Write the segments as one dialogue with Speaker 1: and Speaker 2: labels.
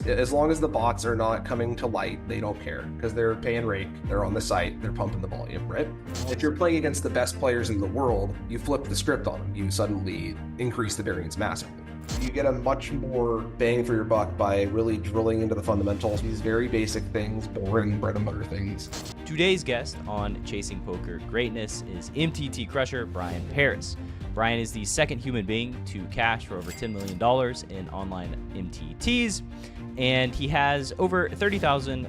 Speaker 1: As long as the bots are not coming to light, they don't care because they're paying rake, they're on the site, they're pumping the volume, right? If you're playing against the best players in the world, you flip the script on them. You suddenly increase the variance massively. You get a much more bang for your buck by really drilling into the fundamentals, these very basic things, boring bread and butter things.
Speaker 2: Today's guest on Chasing Poker Greatness is MTT crusher Bryan Paris. Bryan is the second human being to cash for over $10 million in online MTTs, and he has over 30,000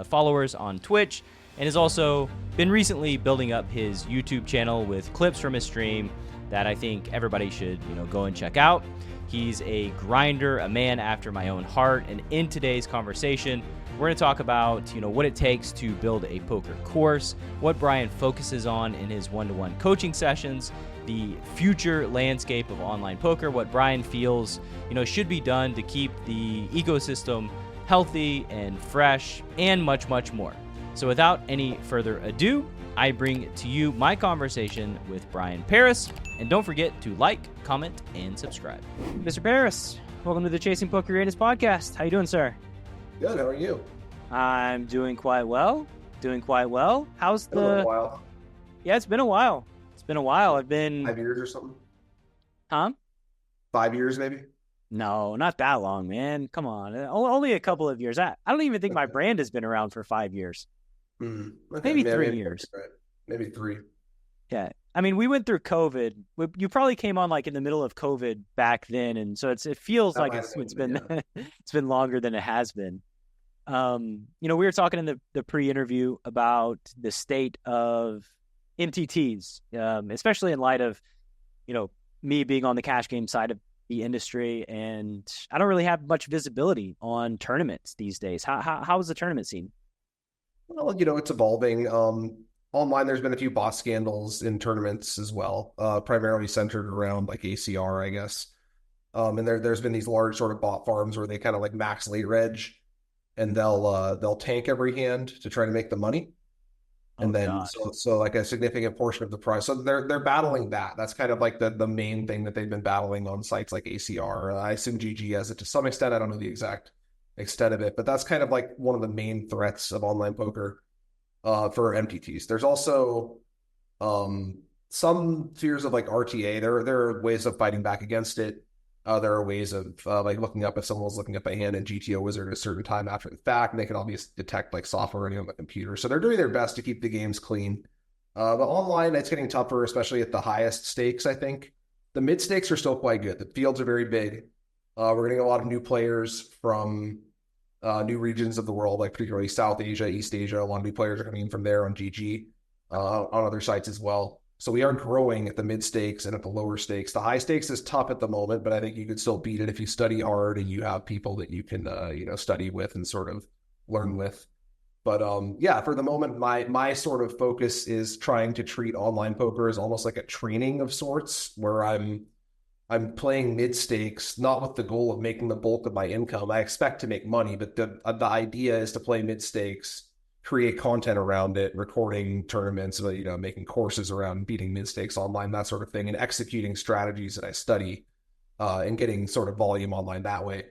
Speaker 2: followers on Twitch, and has also been recently building up his YouTube channel with clips from his stream that I think everybody should, go and check out. He's a grinder, a man after my own heart, and in today's conversation, we're going to talk about, what it takes to build a poker course, what Bryan focuses on in his one-to-one coaching sessions, the future landscape of online poker, what Bryan feels, should be done to keep the ecosystem healthy and fresh, and much, much more. So without any further ado, I bring to you my conversation with Bryan Paris, and don't forget to like, comment, and subscribe.
Speaker 3: Mr. Paris, welcome to the Chasing Poker Greatness podcast. How you doing, sir?
Speaker 1: Good, how are you?
Speaker 3: I'm doing quite well. How's
Speaker 1: Been a little while.
Speaker 3: Yeah, it's been a while. I've been
Speaker 1: 5 years or something?
Speaker 3: Huh?
Speaker 1: 5 years maybe?
Speaker 3: No, not that long, man. Come on. Only a couple of years. I don't even think my brand has been around for 5 years.
Speaker 1: Okay.
Speaker 3: Maybe 3 years.
Speaker 1: Right. Maybe 3.
Speaker 3: Yeah. I mean, we went through COVID. You probably came on like in the middle of COVID back then, and so it feels
Speaker 1: That
Speaker 3: like
Speaker 1: might
Speaker 3: it's
Speaker 1: have
Speaker 3: been
Speaker 1: been,
Speaker 3: it's been longer than it has been. We were talking in the pre-interview about the state of MTTs, especially in light of, me being on the cash game side of the industry, and I don't really have much visibility on tournaments these days. How is the tournament scene?
Speaker 1: Well, it's evolving. Online, there's been a few bot scandals in tournaments as well, primarily centered around like ACR, I guess. And there's been these large sort of bot farms where they kind of like max late reg, and they'll tank every hand to try to make the money. And then so like a significant portion of the prize. So they're battling that. That's kind of like the main thing that they've been battling on sites like ACR. I assume GG has it to some extent. I don't know the exact extent of it, but that's kind of like one of the main threats of online poker for MTTs. There's also some fears of like RTA. There are ways of fighting back against it. There are ways of like looking up if someone was looking up a hand in GTO Wizard at a certain time after the fact, and they can obviously detect like software running on the computer. So they're doing their best to keep the games clean. But online, it's getting tougher, especially at the highest stakes, I think. The mid stakes are still quite good. The fields are very big. We're getting a lot of new players from new regions of the world, like particularly South Asia, East Asia. A lot of new players are coming in from there on GG, on other sites as well. So we are growing at the mid stakes and at the lower stakes. The high stakes is tough at the moment, but I think you could still beat it if you study hard and you have people that you can, study with and sort of learn with. But for the moment, my sort of focus is trying to treat online poker as almost like a training of sorts, where I'm playing mid stakes, not with the goal of making the bulk of my income. I expect to make money, but the idea is to play mid stakes, create content around it, recording tournaments, making courses around beating mid stakes online, that sort of thing, and executing strategies that I study, and getting sort of volume online that way.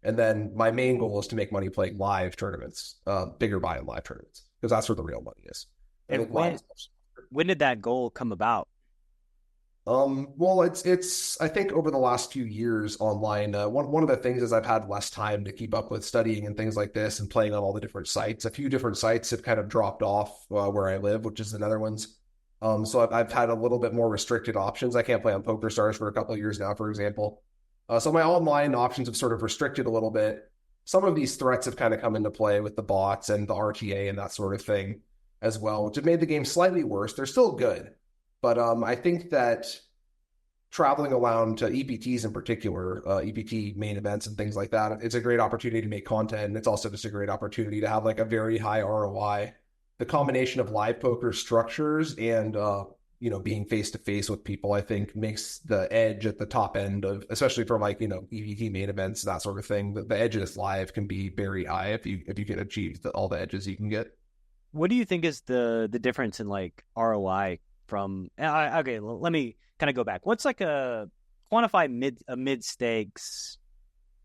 Speaker 1: And then my main goal is to make money playing live tournaments, bigger buy-in live tournaments, because that's where the real money is.
Speaker 3: And when did that goal come about?
Speaker 1: Well, it's I think over the last few years online, one of the things is I've had less time to keep up with studying and things like this and playing on all the different sites. A few different sites have kind of dropped off where I live, which is the Netherlands. So I've had a little bit more restricted options. I can't play on PokerStars for a couple of years now, for example. So my online options have sort of restricted a little bit. Some of these threats have kind of come into play with the bots and the RTA and that sort of thing as well, which have made the game slightly worse. They're still good. But I think that traveling around to EPTs in particular, EPT main events and things like that, it's a great opportunity to make content. And it's also just a great opportunity to have like a very high ROI. The combination of live poker structures and, being face-to-face with people, I think makes the edge at the top end of, especially for like, EPT main events, that sort of thing. The edge of this live can be very high if you can achieve all the edges you can get.
Speaker 3: What do you think is the difference in like ROI from, okay, let me kind of go back. What's like a quantify mid stakes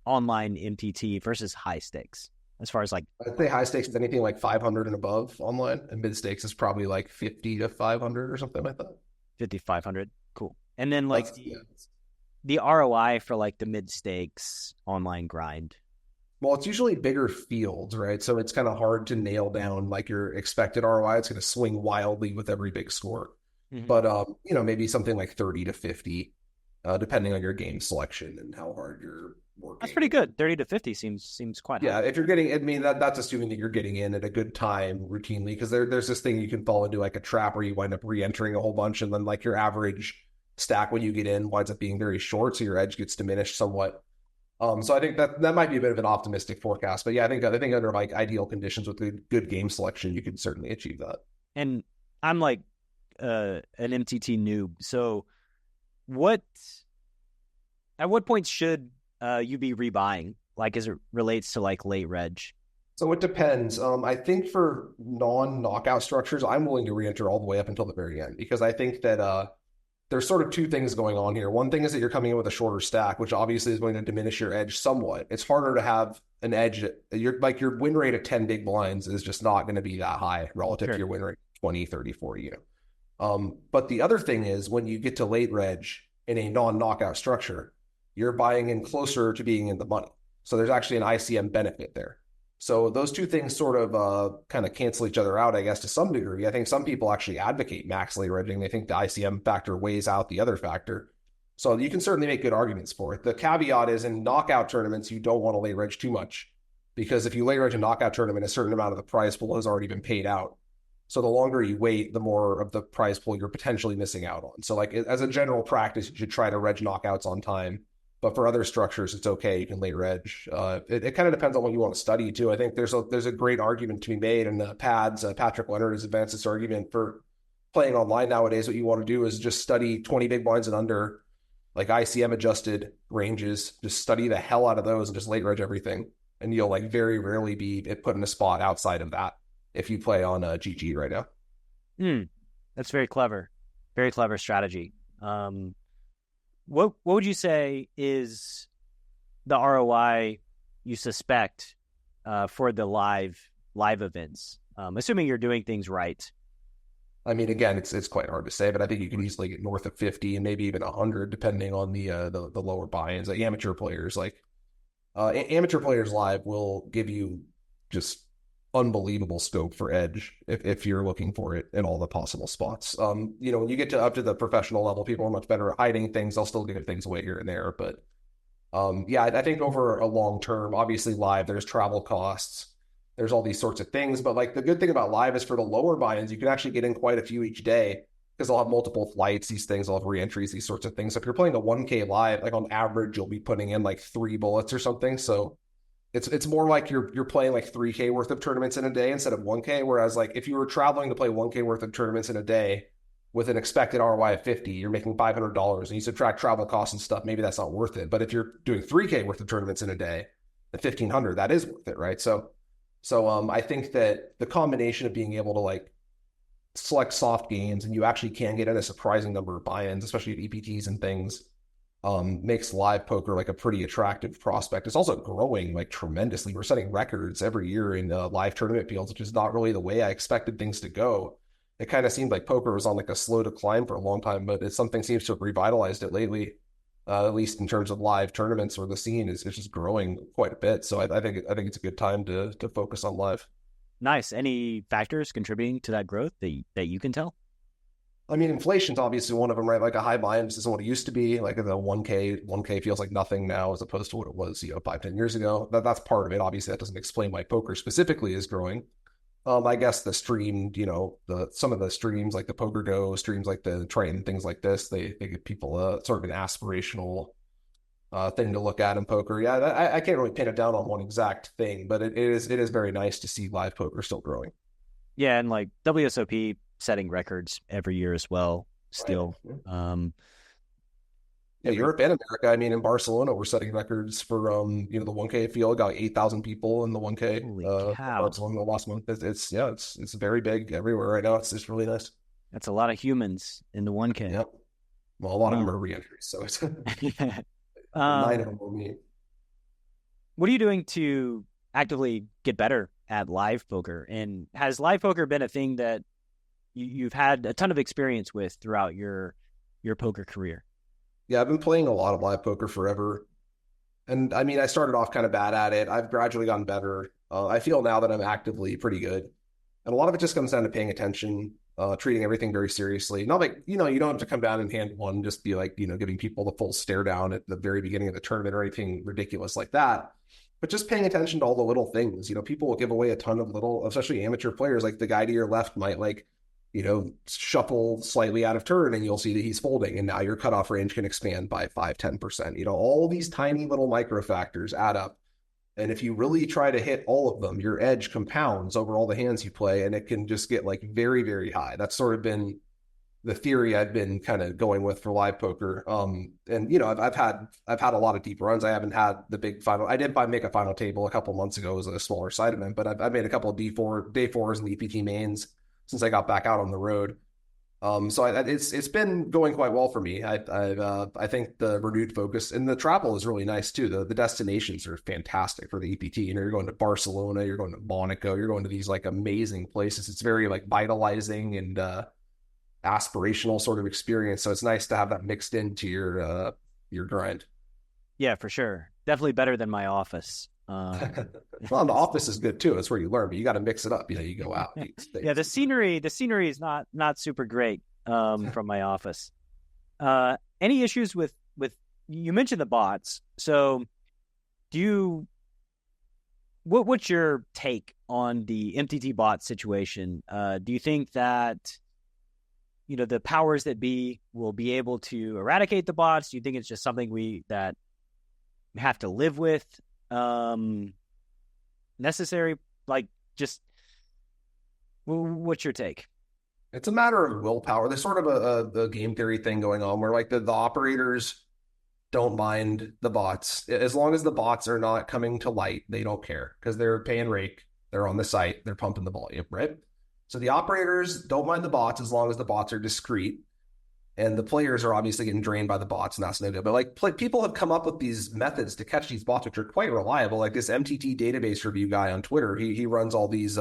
Speaker 3: online MTT versus high stakes as far as like
Speaker 1: I'd say high stakes is anything like 500 and above online, and mid stakes is probably like 50 to 500 or something like that.
Speaker 3: 5,500? Cool. And then like
Speaker 1: Yeah.
Speaker 3: the ROI for like the mid stakes online grind.
Speaker 1: Well, it's usually bigger fields, right? So it's kind of hard to nail down like your expected ROI. It's going to swing wildly with every big score.
Speaker 3: Mm-hmm.
Speaker 1: But maybe something like 30 to 50, depending on your game selection and how hard you're working.
Speaker 3: That's pretty good. 30 to 50 seems quite high.
Speaker 1: Yeah, if you're getting, I mean, that's assuming that you're getting in at a good time routinely, because there's this thing you can fall into like a trap where you wind up re-entering a whole bunch, and then like your average stack when you get in winds up being very short, so your edge gets diminished somewhat. So I think that might be a bit of an optimistic forecast, but yeah, I think under like ideal conditions with good game selection, you can certainly achieve that.
Speaker 3: And I'm like an MTT noob, so at what point should you be rebuying, like as it relates to like late reg?
Speaker 1: So it depends. I think for non-knockout structures, I'm willing to re-enter all the way up until the very end, because I think that there's sort of two things going on here. One thing is that you're coming in with a shorter stack, which obviously is going to diminish your edge somewhat. It's harder to have an edge. Your win rate of 10 big blinds is just not going to be that high relative to your win rate of 20, 30, 40. But the other thing is when you get to late reg in a non-knockout structure, you're buying in closer to being in the money. So there's actually an ICM benefit there. So those two things sort of kind of cancel each other out, I guess, to some degree. I think some people actually advocate max late regging. They think the ICM factor weighs out the other factor. So you can certainly make good arguments for it. The caveat is in knockout tournaments, you don't want to late reg too much, because if you late reg a knockout tournament, a certain amount of the prize pool has already been paid out. So the longer you wait, the more of the prize pool you're potentially missing out on. So like as a general practice, you should try to reg knockouts on time. But for other structures, it's okay. You can late reg. It kind of depends on what you want to study too. I think there's a great argument to be made in the pads. Patrick Leonard has advanced this argument for playing online nowadays. What you want to do is just study 20 big blinds and under, like ICM adjusted ranges. Just study the hell out of those and just late reg everything. And you'll like very rarely be put in a spot outside of that if you play on GG right now.
Speaker 3: That's very clever. Very clever strategy. What would you say is the ROI you suspect for the live events, assuming you're doing things right?
Speaker 1: I mean, again, it's quite hard to say, but I think you can easily get north of 50 and maybe even 100, depending on the lower buy-ins. Like amateur players live will give you just unbelievable scope for edge if you're looking for it in all the possible spots. When you get up to the professional level, people are much better at hiding things. They'll still give things away here and there, but I think over a long term, obviously live, there's travel costs, there's all these sorts of things, but like the good thing about live is for the lower buy-ins, you can actually get in quite a few each day, because they'll have multiple flights, these things, they'll have re-entries, these sorts of things. So if you're playing a 1K live, like on average, you'll be putting in like 3 bullets or something. So it's more like you're playing like 3K worth of tournaments in a day instead of 1K. Whereas like if you were traveling to play 1K worth of tournaments in a day with an expected ROI of 50, you're making $500 and you subtract travel costs and stuff, maybe that's not worth it. But if you're doing 3K worth of tournaments in a day, the 1,500, that is worth it, right? So I think that the combination of being able to like select soft gains and you actually can get in a surprising number of buy-ins, especially at EPTs and things, makes live poker like a pretty attractive prospect. It's also growing like tremendously. We're setting records every year in live tournament fields, which is not really the way I expected things to go. It kind of seemed like poker was on like a slow decline for a long time, but something seems to have revitalized it lately, at least in terms of live tournaments, where the scene is just growing quite a bit. So I think it's a good time to focus on live.
Speaker 3: Nice. Any factors contributing to that growth that you can tell?
Speaker 1: I mean, inflation's obviously one of them, right? Like a high buy-in isn't what it used to be. Like the 1K feels like nothing now as opposed to what it was, 5-10 years ago. That's part of it. Obviously, that doesn't explain why poker specifically is growing. I guess the streamed, some of the streams like the Poker Go streams, like the Triton, things like this, they give people sort of an aspirational thing to look at in poker. Yeah, I can't really pin it down on one exact thing, but it is very nice to see live poker still growing.
Speaker 3: Yeah, and like WSOP setting records every year as well. Still,
Speaker 1: right. Europe and America. I mean, in Barcelona, we're setting records for the 1K field. Got like 8,000 people in the 1K.
Speaker 3: Holy cow.
Speaker 1: Barcelona last month. It's very big everywhere right now. It's just really nice.
Speaker 3: That's a lot of humans in the 1K.
Speaker 1: Yep. Well, a lot of them are re-entries, so it's 9 of them will be.
Speaker 3: what are you doing to actively get better at live poker? And has live poker been a thing that you've had a ton of experience with throughout your poker career?
Speaker 1: Yeah, I've been playing a lot of live poker forever. And I mean, I started off kind of bad at it. I've gradually gotten better. I feel now that I'm actively pretty good. And a lot of it just comes down to paying attention, treating everything very seriously. Not like, you don't have to come down in hand one, and just be like, giving people the full stare down at the very beginning of the tournament or anything ridiculous like that. But just paying attention to all the little things. People will give away a ton of little, especially amateur players. Like the guy to your left might shuffle slightly out of turn, and you'll see that he's folding. And now your cutoff range can expand by 5-10%. All these tiny little micro factors add up. And if you really try to hit all of them, your edge compounds over all the hands you play, and it can just get like very, very high. That's sort of been the theory I've been kind of going with for live poker. And I've had a lot of deep runs. I haven't had the big final. I did make a final table a couple months ago as a smaller side event, but I've made a couple of day fours and EPT mains since I got back out on the road. So it's been going quite well for me. I think the renewed focus and the travel is really nice too. The destinations are fantastic for the EPT. You're going to Barcelona, you're going to Monaco, you're going to these like amazing places. It's very like vitalizing and aspirational sort of experience. So it's nice to have that mixed into your grind.
Speaker 3: Yeah, for sure. Definitely better than my office.
Speaker 1: Well, the office is good too. That's where you learn, but you got to mix it up. You go out.
Speaker 3: Yeah, the scenery is not super great from my office. Any issues with you mentioned the bots. So what's your take on the MTT bot situation? Do you think that the powers that be will be able to eradicate the bots? Do you think it's just something we have to live with? Necessary, just what's your take?
Speaker 1: It's a matter of willpower. There's sort of a game theory thing going on where like the operators don't mind the bots. As long as the bots are not coming to light, they don't care because they're paying rake, they're on the site, they're pumping the volume, right? So the operators don't mind the bots as long as the bots are discreet. And the players are obviously getting drained by the bots, and that's no good. But people have come up with these methods to catch these bots, which are quite reliable. Like this MTT database review guy on Twitter, he runs all these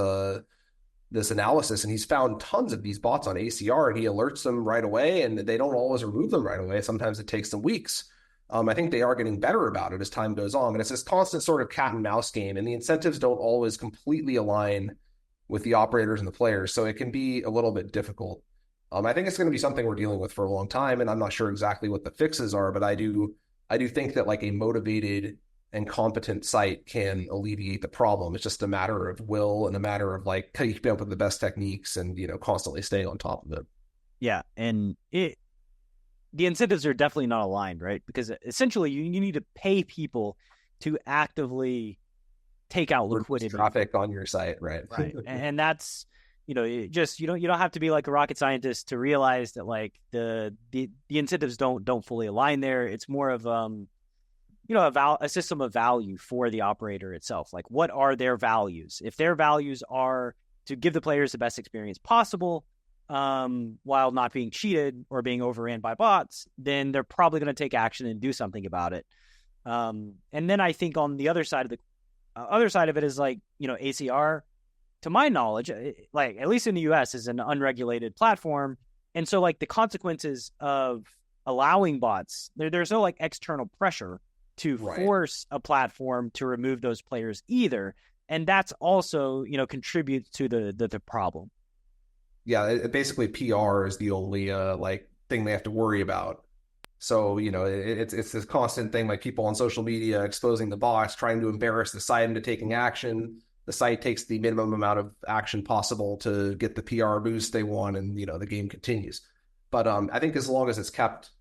Speaker 1: this analysis, and he's found tons of these bots on ACR, and he alerts them right away, and they don't always remove them right away. Sometimes it takes them weeks. I think they are getting better about it as time goes on, but it's this constant sort of cat and mouse game, and the incentives don't always completely align with the operators and the players, so it can be a little bit difficult. I think it's going to be something we're dealing with for a long time, and I'm not sure exactly what the fixes are, but I do think that like a motivated and competent site can alleviate the problem. It's just a matter of will and a matter of like keeping up with the best techniques and constantly staying on top of it.
Speaker 3: Yeah, and the incentives are definitely not aligned, right? Because essentially you need to pay people to actively take out liquidity
Speaker 1: traffic on your site, right?
Speaker 3: And that's you don't have to be like a rocket scientist to realize that like the incentives don't fully align there. It's more of a system of value for the operator itself. Like, what are their values? If their values are to give the players the best experience possible, while not being cheated or being overran by bots, then they're probably going to take action and do something about it. And then I think on the other side of it is like ACR. To my knowledge, like at least in the US, is an unregulated platform. And so like the consequences of allowing bots, there's no like external pressure to force a platform to remove those players either. And that's also, contributes to the problem.
Speaker 1: Yeah, basically PR is the only thing they have to worry about. So, it's this constant thing, like people on social media exposing the bots, trying to embarrass the site into taking action. The site takes the minimum amount of action possible to get the PR boost they want, and the game continues. But I think as long as it's kept,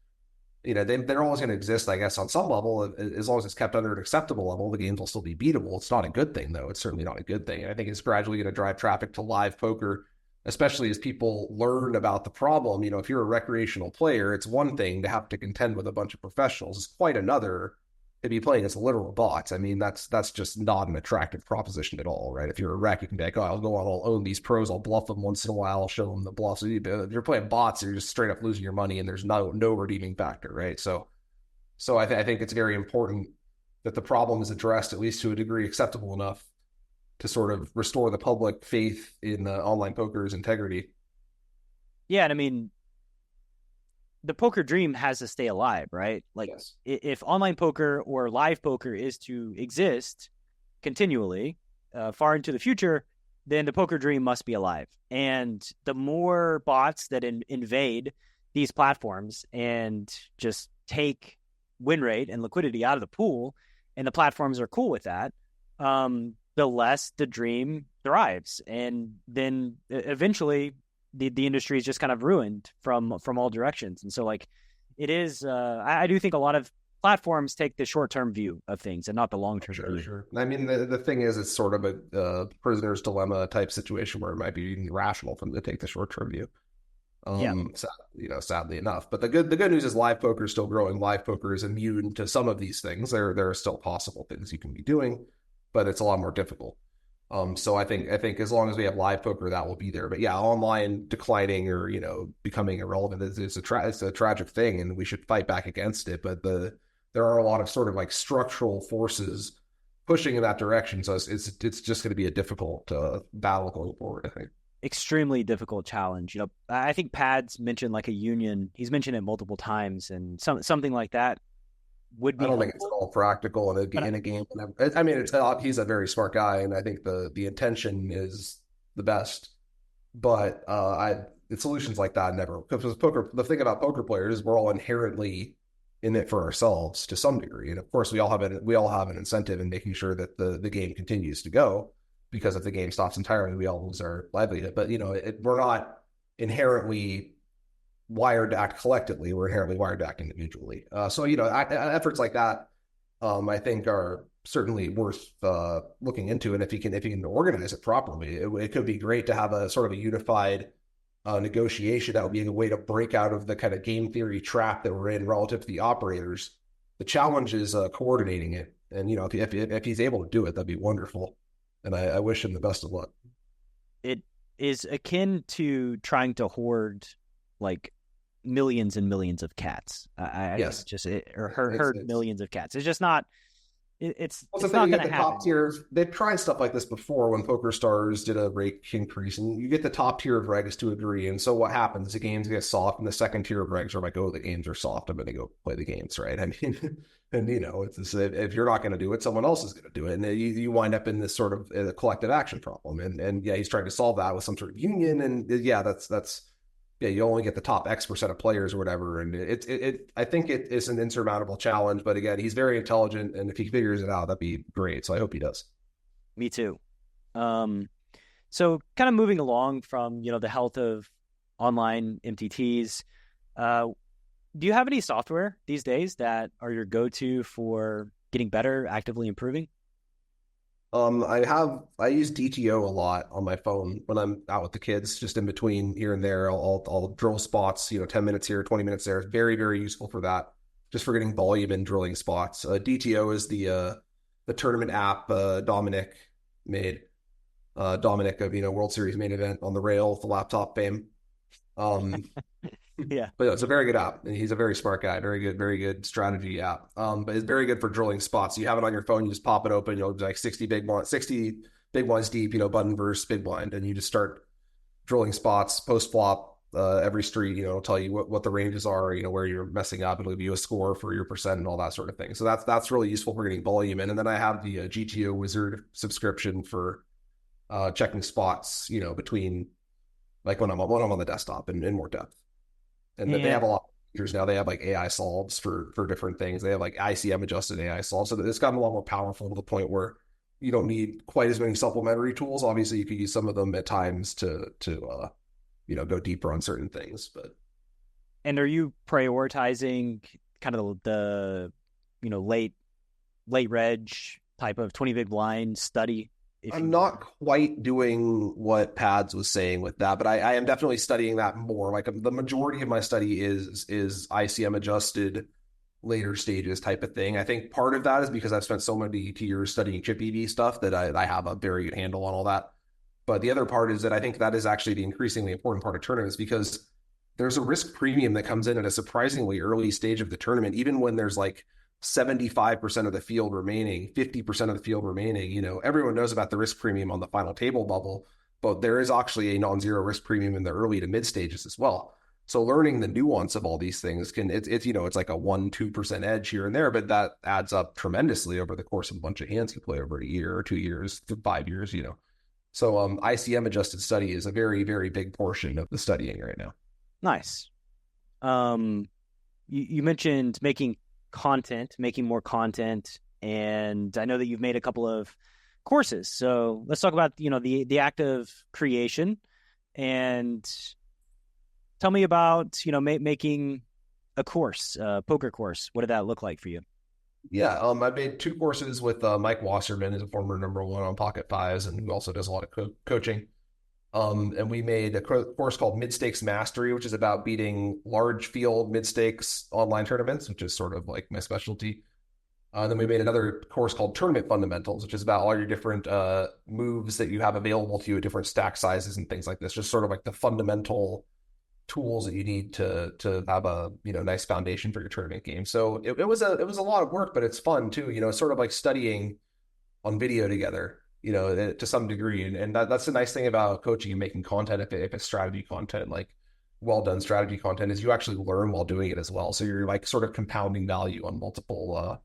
Speaker 1: they're always going to exist, I guess, on some level. As long as it's kept under an acceptable level, the games will still be beatable. It's not a good thing, though. It's certainly not a good thing. And I think it's gradually going to drive traffic to live poker, especially as people learn about the problem. If you're a recreational player, it's one thing to have to contend with a bunch of professionals. It's quite another to be playing as literal bots. I mean, that's just not an attractive proposition at all, right? If you're a rec, you can be like, oh, I'll go on, I'll own these pros, I'll bluff them once in a while, I'll show them the bluffs. If you're playing bots, you're just straight up losing your money, and there's no redeeming factor, right? So I think it's very important that the problem is addressed, at least to a degree acceptable enough to sort of restore the public faith in online poker's integrity.
Speaker 3: Yeah, and I mean, the poker dream has to stay alive, right? Like,
Speaker 1: Yes.
Speaker 3: if online poker or live poker is to exist continually far into the future, then the poker dream must be alive. And the more bots that invade these platforms and just take win rate and liquidity out of the pool, and the platforms are cool with that, the less the dream thrives. And then eventually the industry is just kind of ruined from all directions. And so, like, it is, I do think a lot of platforms take the short-term view of things and not the long-term view.
Speaker 1: Sure. I mean, the thing is, it's sort of a prisoner's dilemma type situation where it might be rational for them to take the short-term view.
Speaker 3: Yeah.
Speaker 1: Sadly enough. But the good news is live poker is still growing. Live poker is immune to some of these things. There are still possible things you can be doing, but it's a lot more difficult. So I think as long as we have live poker, that will be there. But yeah, online declining or becoming irrelevant is a tragic thing, and we should fight back against it. But there are a lot of sort of like structural forces pushing in that direction. So it's just going to be a difficult battle going forward, I think.
Speaker 3: Extremely difficult challenge. I think Pads mentioned like a union. He's mentioned it multiple times, and something like that would be.
Speaker 1: I don't think it's at all practical in a game. I mean, he's a very smart guy, and I think the intention is the best. But solutions like that never, because poker. The thing about poker players is we're all inherently in it for ourselves to some degree, and of course we all have an incentive in making sure that the game continues to go. Because if the game stops entirely, we all lose our livelihood. But we're not inherently wired to act collectively. We're inherently wired to act individually. So efforts like that, I think, are certainly worth looking into. And if you can organize it properly, it could be great to have a sort of a unified negotiation. That would be a way to break out of the kind of game theory trap that we're in relative to the operators. The challenge is coordinating it. And if he's able to do it, that'd be wonderful. And I wish him the best of luck.
Speaker 3: It is akin to trying to hoard like millions and millions of cats.
Speaker 1: Yes.
Speaker 3: Herd millions of cats. It's just not. It's
Speaker 1: not going to happen. Top tier. They've tried stuff like this before when Poker Stars did a rate increase, and you get the top tier of regs to agree. And so what happens? The games get soft, and the second tier of regs are like, "Oh, the games are soft. I'm going to go play the games." Right? I mean. And it's if you're not going to do it, someone else is going to do it, and you wind up in this sort of a collective action problem. And yeah, he's trying to solve that with some sort of union. And yeah, that's you only get the top X% of players or whatever. And I think it is an insurmountable challenge. But again, he's very intelligent, and if he figures it out, that'd be great. So I hope he does.
Speaker 3: Me too. So kind of moving along from the health of online MTTs. Do you have any software these days that are your go-to for getting better, actively improving?
Speaker 1: I use DTO a lot on my phone when I'm out with the kids, just in between here and there. I'll drill spots, 10 minutes here, 20 minutes there. It's very, very useful for that, just for getting volume and drilling spots. DTO is the tournament app Dominic made. Dominic of World Series main event on the rail, the laptop fame.
Speaker 3: Yeah,
Speaker 1: but it's a very good app, and he's a very smart guy. Very good strategy app. But it's very good for drilling spots. You have it on your phone, you just pop it open. Like 60 big blinds deep. Button versus big blind, and you just start drilling spots post flop. Every street, it'll tell you what the ranges are. Where you're messing up. It'll give you a score for your percent and all that sort of thing. So that's really useful for getting volume in. And then I have the GTO Wizard subscription for checking spots. Between like when I'm on the desktop and in more depth. And they have a lot of features now. They have like AI solves for different things. They have like ICM adjusted AI solves. So it's gotten a lot more powerful to the point where you don't need quite as many supplementary tools. Obviously, you could use some of them at times to go deeper on certain things.
Speaker 3: And are you prioritizing kind of the late reg type of 20 big blind study?
Speaker 1: I'm not quite doing what Pads was saying with that, but I am definitely studying that more. Like the majority of my study is ICM adjusted later stages type of thing. I think part of that is because I've spent so many years studying chip EV stuff that I have a very good handle on all that. But the other part is that I think that is actually the increasingly important part of tournaments, because there's a risk premium that comes in at a surprisingly early stage of the tournament, even when there's like 75% of the field remaining, 50% of the field remaining, everyone knows about the risk premium on the final table bubble, but there is actually a non-zero risk premium in the early to mid stages as well. So learning the nuance of all these things it's like a 1-2% edge here and there, but that adds up tremendously over the course of a bunch of hands you play over a year or 2 years, 5 years. So ICM adjusted study is a very, very big portion of the studying right now.
Speaker 3: Nice. You mentioned making more content, and I know that you've made a couple of courses. So let's talk about, the act of creation, and tell me about, making a course, a poker course. What did that look like for you?
Speaker 1: Yeah, I made 2 courses with Mike Wasserman, who's a former #1 on Pocket Fives, and who also does a lot of coaching. And we made a course called Mid Stakes Mastery, which is about beating large field mid stakes online tournaments, which is sort of like my specialty. Then we made another course called Tournament Fundamentals, which is about all your different moves that you have available to you at different stack sizes and things like this. Just sort of like the fundamental tools that you need to have a nice foundation for your tournament game. So it was a lot of work, but it's fun too. It's sort of like studying on video together, to some degree. And that's the nice thing about coaching and making content. If it's strategy content, like well done strategy content, is you actually learn while doing it as well. So you're like sort of compounding value on multiple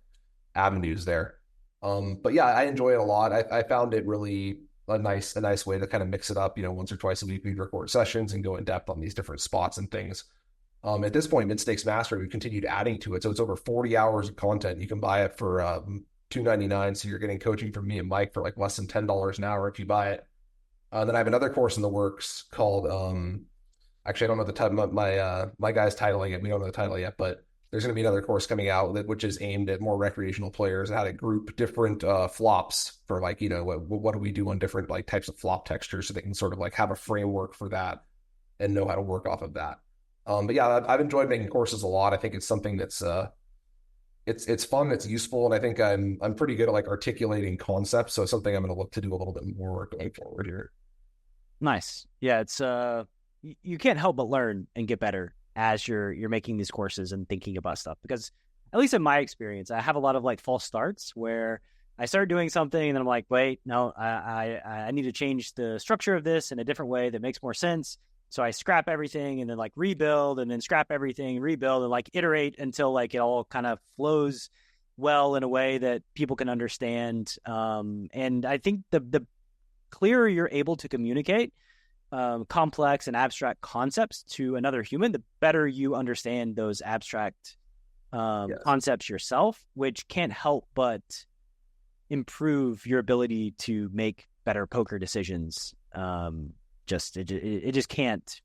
Speaker 1: avenues there. But yeah, I enjoy it a lot. I found it really a nice way to kind of mix it up. Once or twice a week, we record sessions and go in depth on these different spots and things. At this point, Mid Stakes Mastery, we've continued adding to it. So it's over 40 hours of content. You can buy it for $2.99. So you're getting coaching from me and Mike for like less than $10 an hour if you buy it. Then I have another course in the works called, actually, I don't know the title. My guy's titling it. We don't know the title yet, but there's going to be another course coming out which is aimed at more recreational players, how to group different flops for like, what do we do on different like types of flop textures, so they can sort of like have a framework for that and know how to work off of that. But yeah, I've enjoyed making courses a lot. I think it's something that's it's fun, it's useful, and I think I'm pretty good at like articulating concepts. So it's something I'm going to look to do a little bit more going forward here.
Speaker 3: Nice. Yeah, it's you can't help but learn and get better as you're making these courses and thinking about stuff, because at least in my experience, I have a lot of like false starts where I start doing something and then I'm like, wait, no, I need to change the structure of this in a different way that makes more sense. So I scrap everything and then like rebuild, and then scrap everything, rebuild, and like iterate until like it all kind of flows well in a way that people can understand. And I think the clearer you're able to communicate complex and abstract concepts to another human, the better you understand those abstract concepts yourself, which can't help but improve your ability to make better poker decisions. It just can't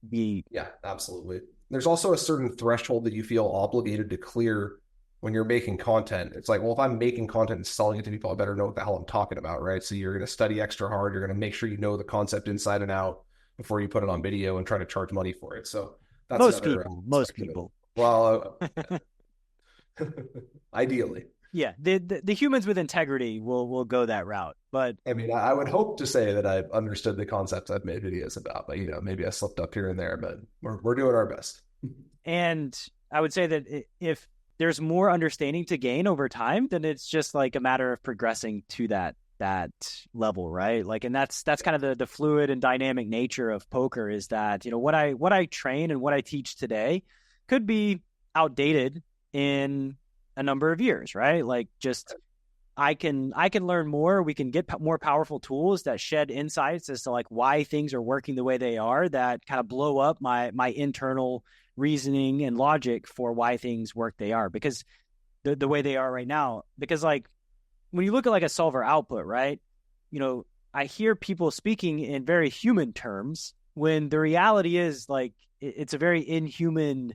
Speaker 3: be.
Speaker 1: Yeah, absolutely. There's also a certain threshold that you feel obligated to clear when you're making content. It's like, well, if I'm making content and selling it to people, I better know what the hell I'm talking about, right? So you're going to study extra hard. You're going to make sure you know the concept inside and out before you put it on video and try to charge money for it. So that's
Speaker 3: most people.
Speaker 1: Well, ideally.
Speaker 3: Yeah, the humans with integrity will go that route. But
Speaker 1: I mean, I would hope to say that I've understood the concepts I've made videos about, but maybe I slipped up here and there, but we're doing our best.
Speaker 3: And I would say that if there's more understanding to gain over time, then it's just like a matter of progressing to that level, right? Like, and that's kind of the fluid and dynamic nature of poker, is that, what I train and what I teach today could be outdated in a number of years, right? Like, just I can learn more. We can get more powerful tools that shed insights as to like why things are working the way they are, that kind of blow up my internal reasoning and logic for why things work they are, because the way they are right now. Because like when you look at like a solver output, right? I hear people speaking in very human terms when the reality is like it's a very inhuman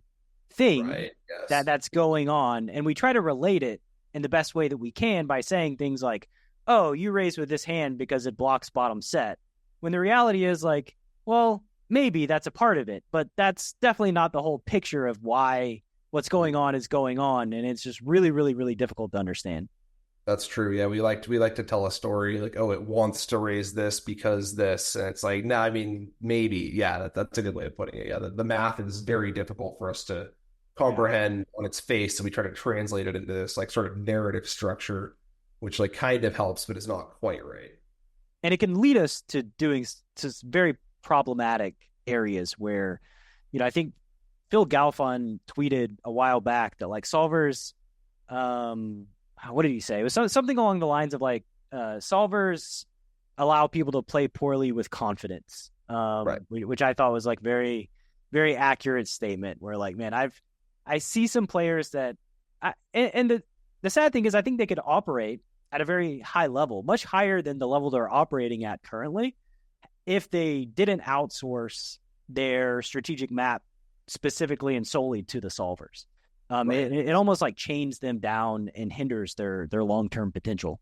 Speaker 3: thing,
Speaker 1: right, yes,
Speaker 3: that's going on, and we try to relate it in the best way that we can by saying things like, oh, you raise with this hand because it blocks bottom set, when the reality is like, well, maybe that's a part of it, but that's definitely not the whole picture of why what's going on is going on, and it's just really, really, really difficult to understand.
Speaker 1: That's true. Yeah, we like to tell a story like, oh, it wants to raise this because this, and it's like, no, I mean, maybe. Yeah, that's a good way of putting it. Yeah, the math is very difficult for us to comprehend on its face. So we try to translate it into this like sort of narrative structure, which like kind of helps, but is not quite right.
Speaker 3: And it can lead us to doing to very problematic areas where, I think Phil Galfond tweeted a while back that like solvers, what did he say? It was something along the lines of like solvers allow people to play poorly with confidence,
Speaker 1: Right.
Speaker 3: which I thought was like very, very accurate statement. Where like, man, I see some players that, and the sad thing is, I think they could operate at a very high level, much higher than the level they're operating at currently, if they didn't outsource their strategic map specifically and solely to the solvers.
Speaker 1: Right.
Speaker 3: It almost like chains them down and hinders their long-term potential.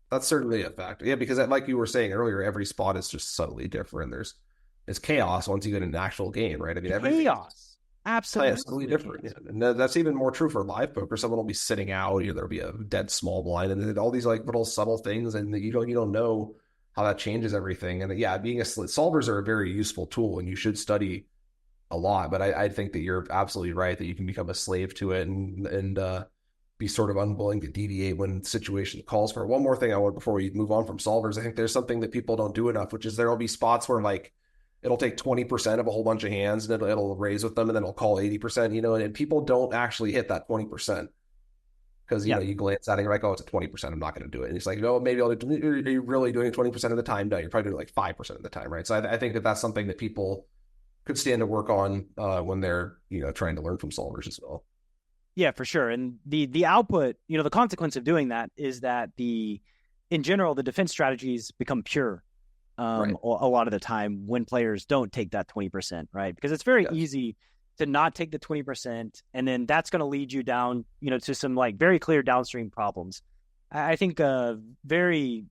Speaker 1: That's certainly a factor. Yeah, because like you were saying earlier, every spot is just subtly different. It's chaos once you get an actual game, right? I mean, everything
Speaker 3: Chaos. Absolutely.
Speaker 1: totally different. Yeah. And that's even more true for live poker. Someone will be sitting out, there'll be a dead small blind, and then all these like little subtle things, and you don't know how that changes everything. And yeah, solvers are a very useful tool, and you should study a lot. But I think that you're absolutely right that you can become a slave to it and be sort of unwilling to deviate when situation calls for it. One more thing I want before we move on from solvers, I think there's something that people don't do enough, which is there'll be spots where like it'll take 20% of a whole bunch of hands and it'll raise with them and then it'll call 80%, and people don't actually hit that 20% because, you glance at it and you're like, oh, it's a 20%. I'm not going to do it. And it's like, no, maybe I'll do it. Are you really doing 20% of the time? No, you're probably doing like 5% of the time, right? So I think that that's something that people could stand to work on when they're, trying to learn from solvers as well.
Speaker 3: Yeah, for sure. And the output, the consequence of doing that is that in general, the defense strategies become pure
Speaker 1: Right.
Speaker 3: a lot of the time when players don't take that 20%, right? Because it's very easy to not take the 20%, and then that's going to lead you down, to some like very clear downstream problems. I think a very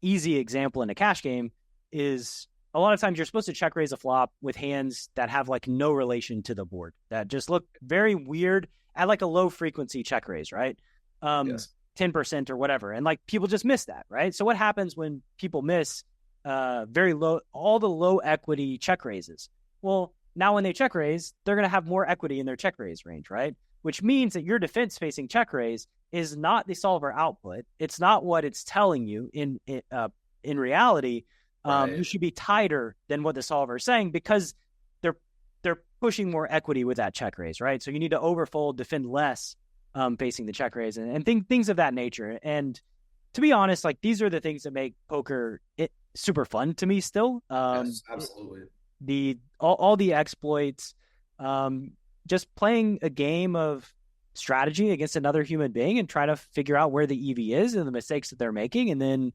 Speaker 3: easy example in a cash game is a lot of times you're supposed to check raise a flop with hands that have like no relation to the board, that just look very weird at like a low frequency check raise, right? 10% or whatever. And like people just miss that, right? So what happens when people miss very low, all the low equity check raises? Well, now when they check raise, they're going to have more equity in their check raise range, right? Which means that your defense facing check raise is not the solver output. It's not what it's telling you in reality. Right. You should be tighter than what the solver is saying because they're pushing more equity with that check raise, right? So you need to overfold, defend less facing the check raise and things of that nature. And to be honest, like these are the things that make poker super fun to me still.
Speaker 1: Yes, absolutely.
Speaker 3: All the exploits, just playing a game of strategy against another human being and try to figure out where the EV is and the mistakes that they're making, and then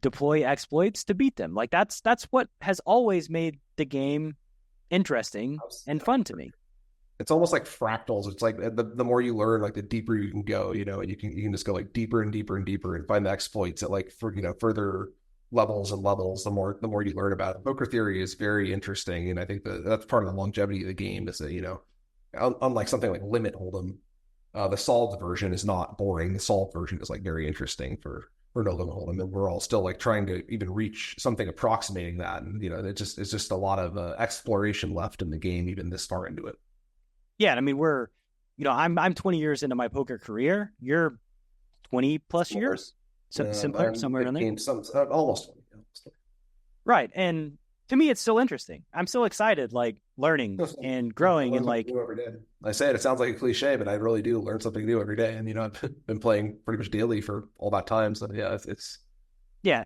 Speaker 3: deploy exploits to beat them. Like that's what has always made the game interesting and fun to me.
Speaker 1: It's almost like fractals. It's like the more you learn, like the deeper you can go, and you can just go like deeper and deeper and deeper and find the exploits at like further levels and levels. The more you learn about it. Poker theory is very interesting, and I think that's part of the longevity of the game is that unlike something like Limit Hold'em, the solved version is not boring. The solved version is like very interesting for no limit hold'em, and we're all still like trying to even reach something approximating that. And it's just a lot of exploration left in the game, even this far into it.
Speaker 3: Yeah, I mean I'm 20 years into my poker career. You're 20 plus years, somewhere around there.
Speaker 1: Almost 20.
Speaker 3: Right, and to me, it's still interesting. I'm still excited, like learning and growing, and like
Speaker 1: I say it sounds like a cliche, but I really do learn something new every day. And I've been playing pretty much daily for all that time. So yeah,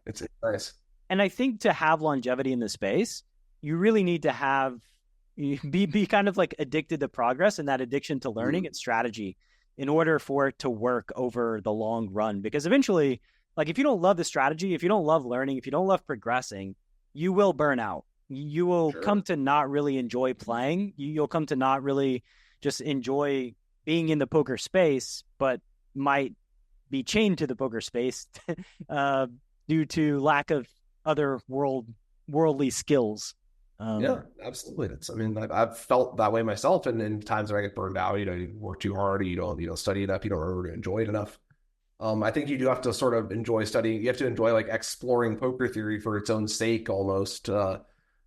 Speaker 1: it's nice.
Speaker 3: And I think to have longevity in the space, you really need to be kind of like addicted to progress and that addiction to learning and strategy in order for it to work over the long run. Because eventually, like if you don't love the strategy, if you don't love learning, if you don't love progressing, you will burn out. You will come to not really enjoy playing. You'll come to not really just enjoy being in the poker space, but might be chained to the poker space due to lack of other worldly skills.
Speaker 1: Yeah, absolutely. I've felt that way myself, and in times where I get burned out, you work too hard, or you don't study enough, you don't really enjoy it enough. I think you do have to sort of enjoy studying. You have to enjoy like exploring poker theory for its own sake, almost.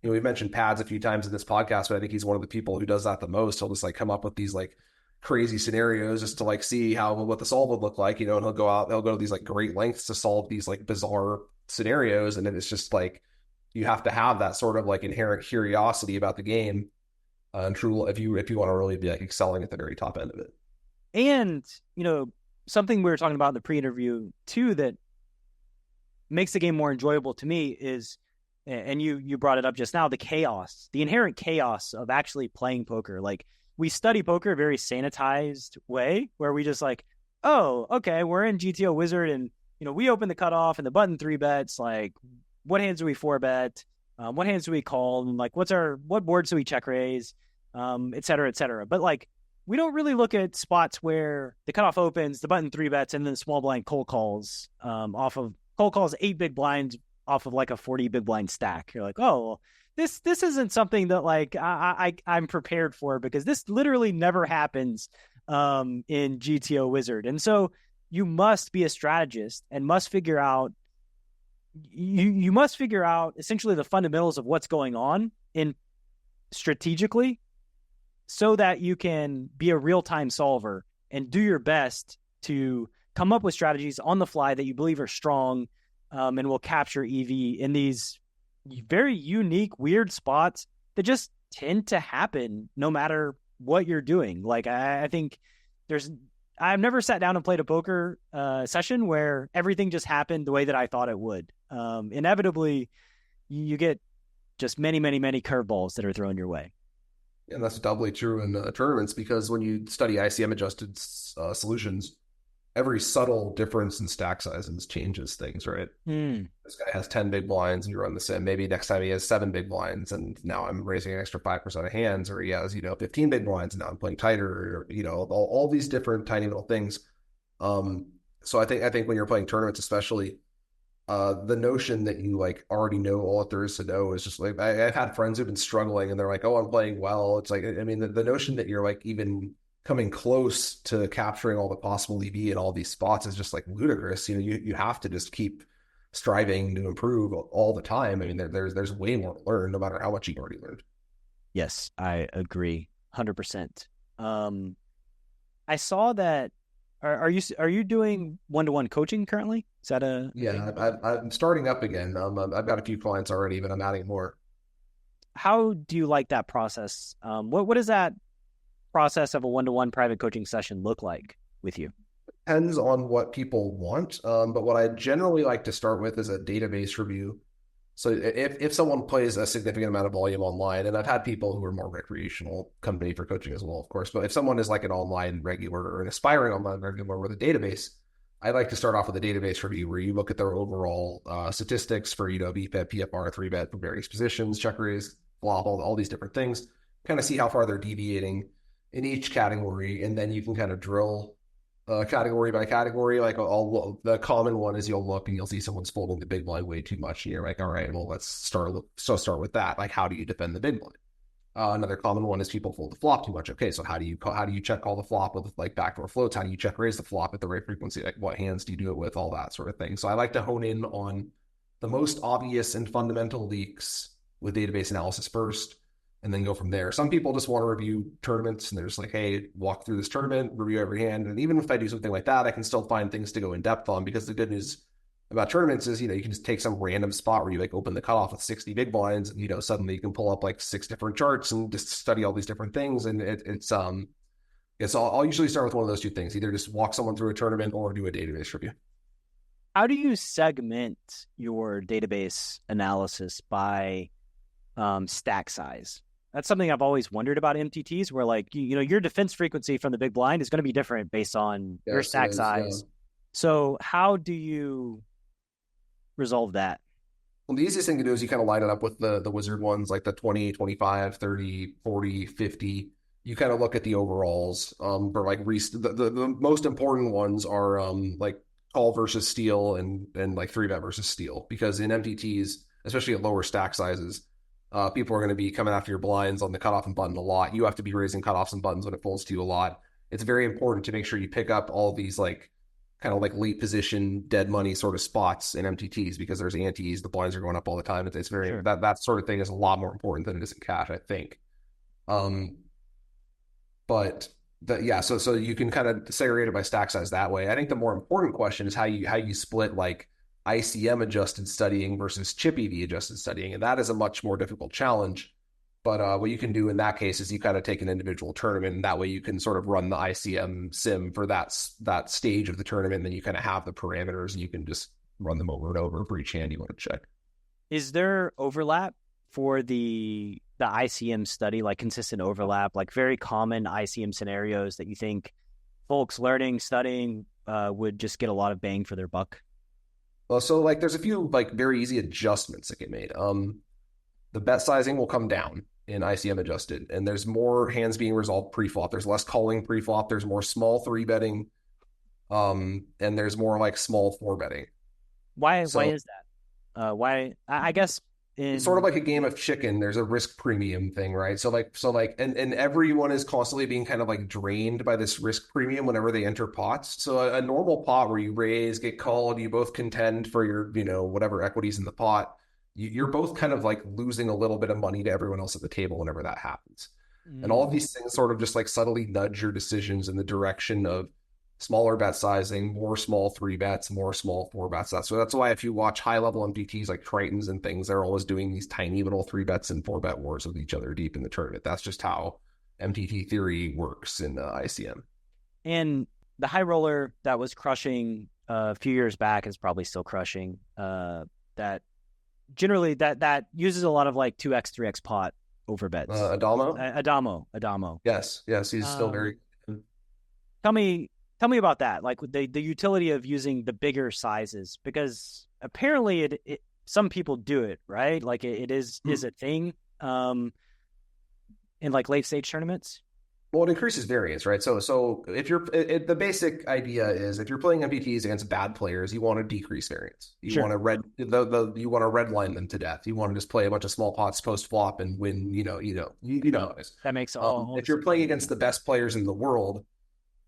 Speaker 1: We've mentioned Pads a few times in this podcast, but I think he's one of the people who does that the most. He'll just like come up with these like crazy scenarios just to like see what the solve would look like, and he'll go to these like great lengths to solve these like bizarre scenarios. And then it's just like you have to have that sort of like inherent curiosity about the game, and true if you want to really be like excelling at the very top end of it.
Speaker 3: And, something we were talking about in the pre-interview too that makes the game more enjoyable to me is, and you brought it up just now, the inherent chaos of actually playing poker. Like, we study poker a very sanitized way where we just like, oh, okay, we're in GTO Wizard and, we open the cutoff and the button 3-bets, like what hands do we 4-bet? What hands do we call? And like, what boards do we check raise? Et cetera, et cetera. But like, we don't really look at spots where the cutoff opens, the button 3-bets, and then small blind cold calls cold calls 8 big blinds off of like a 40 big blind stack. You're like, oh, this isn't something that like I'm prepared for, because this literally never happens in GTO Wizard. And so you must be a strategist and must figure out you must figure out essentially the fundamentals of what's going on in strategically, so that you can be a real-time solver and do your best to come up with strategies on the fly that you believe are strong, and will capture EV in these very unique, weird spots that just tend to happen no matter what you're doing. Like, I think I've never sat down and played a poker session where everything just happened the way that I thought it would. Inevitably, you get just many, many, many curveballs that are thrown your way.
Speaker 1: And that's doubly true in tournaments, because when you study ICM adjusted solutions, every subtle difference in stack sizes changes things, right? This guy has 10 big blinds and you run the sim. Maybe next time he has 7 big blinds and now I'm raising an extra 5% of hands, or he has, 15 big blinds and now I'm playing tighter, or, all these different tiny little things. So I think when you're playing tournaments, especially, the notion that you like already know all that there is to know is just like, I've had friends who've been struggling and they're like, oh, I'm playing well. It's like, I mean, the notion that you're like even coming close to capturing all the possible EV in all these spots is just like ludicrous. You have to just keep striving to improve all the time. I mean, there's way more to learn, no matter how much you've already learned.
Speaker 3: Yes, I agree 100%. I saw that. Are you doing one-to-one coaching currently? Is that
Speaker 1: yeah? I'm starting up again. I've got a few clients already, but I'm adding more.
Speaker 3: How do you like that process? What does that process of a one-to-one private coaching session look like with you?
Speaker 1: Depends on what people want, but what I generally like to start with is a database review. So if someone plays a significant amount of volume online, and I've had people who are more recreational come to me for coaching as well, of course, but if someone is like an online regular or an aspiring online regular with a database, I like to start off with a database review where you look at their overall statistics for, VPET, PFR, 3-bet for various positions, check raise, flop, all these different things, kind of see how far they're deviating in each category, and then you can kind of drill category by category. Like the common one is you'll look and you'll see someone's folding the big blind way too much, and you're like, all right, well, let's start with that. Like, how do you defend the big blind? Another common one is people fold the flop too much. Okay, so how do you check call the flop with like backdoor floats? How do you check raise the flop at the right frequency? Like, what hands do you do it with? All that sort of thing. So I like to hone in on the most obvious and fundamental leaks with database analysis first, and then go from there. Some people just want to review tournaments and they're just like, hey, walk through this tournament, review every hand. And even if I do something like that, I can still find things to go in depth on, because the good news about tournaments is, you can just take some random spot where you like open the cutoff with 60 big blinds and, suddenly you can pull up like 6 different charts and just study all these different things. And I'll usually start with one of those two things, either just walk someone through a tournament or do a database review.
Speaker 3: How do you segment your database analysis by stack size? That's something I've always wondered about MTTs, where like, your defense frequency from the big blind is going to be different based on your stack size. Yeah. So how do you resolve that?
Speaker 1: Well, the easiest thing to do is you kind of line it up with the wizard ones, like the 20, 25, 30, 40, 50. You kind of look at the overalls for like the most important ones are like call versus steal and like 3-bet versus steal, because in MTTs, especially at lower stack sizes, people are going to be coming after your blinds on the cutoff and button a lot. You have to be raising cutoffs and buttons when it folds to you a lot. It's very important to make sure you pick up all these like kind of like late position dead money sort of spots in MTTs, because there's antes, the blinds are going up all the time. It's very sure. that sort of thing is a lot more important than it is in cash, I think. But So you can kind of segregate it by stack size that way. I think the more important question is how you split like ICM adjusted studying versus chip EV adjusted studying, and that is a much more difficult challenge. But what you can do in that case is you kind of take an individual tournament, and that way you can sort of run the ICM sim for that stage of the tournament. And then you kind of have the parameters, and you can just run them over and over for each hand you want to check.
Speaker 3: Is there overlap for the ICM study, like consistent overlap, like very common ICM scenarios that you think folks learning, studying would just get a lot of bang for their buck?
Speaker 1: Well, so like there's a few like very easy adjustments that get made. The bet sizing will come down in ICM adjusted, and there's more hands being resolved pre-flop. There's less calling pre-flop. There's more small three betting, and there's more like small four betting.
Speaker 3: Why
Speaker 1: So
Speaker 3: is that? Why I guess
Speaker 1: it's sort of
Speaker 3: in
Speaker 1: like a game of chicken. There's a risk premium thing, right? And everyone is constantly being kind of like drained by this risk premium whenever they enter pots. So a normal pot where you raise, get called, you both contend for your, whatever equities in the pot. You're both kind of like losing a little bit of money to everyone else at the table whenever that happens. And all of these things sort of just like subtly nudge your decisions in the direction of smaller bet sizing, more small three bets, more small four bets. That's why if you watch high level MTTs like Tritons and things, they're always doing these tiny little three bets and four bet wars with each other deep in the tournament. That's just how MTT theory works in ICM.
Speaker 3: and the high roller that was crushing a few years back is probably still crushing. That generally that uses a lot of like 2x 3x pot over bets. Adamo.
Speaker 1: Yes, he's still very.
Speaker 3: Tell me about that. Like the utility of using the bigger sizes, because apparently it some people do it, right? Like it is a thing in like late stage tournaments.
Speaker 1: Well, it increases variance, right? So if the basic idea is if you're playing MPTs against bad players, you want to decrease variance. You want to you want to red line them to death. You want to just play a bunch of small pots post flop and win. You know.
Speaker 3: That makes all.
Speaker 1: If you're playing against the best players in the world,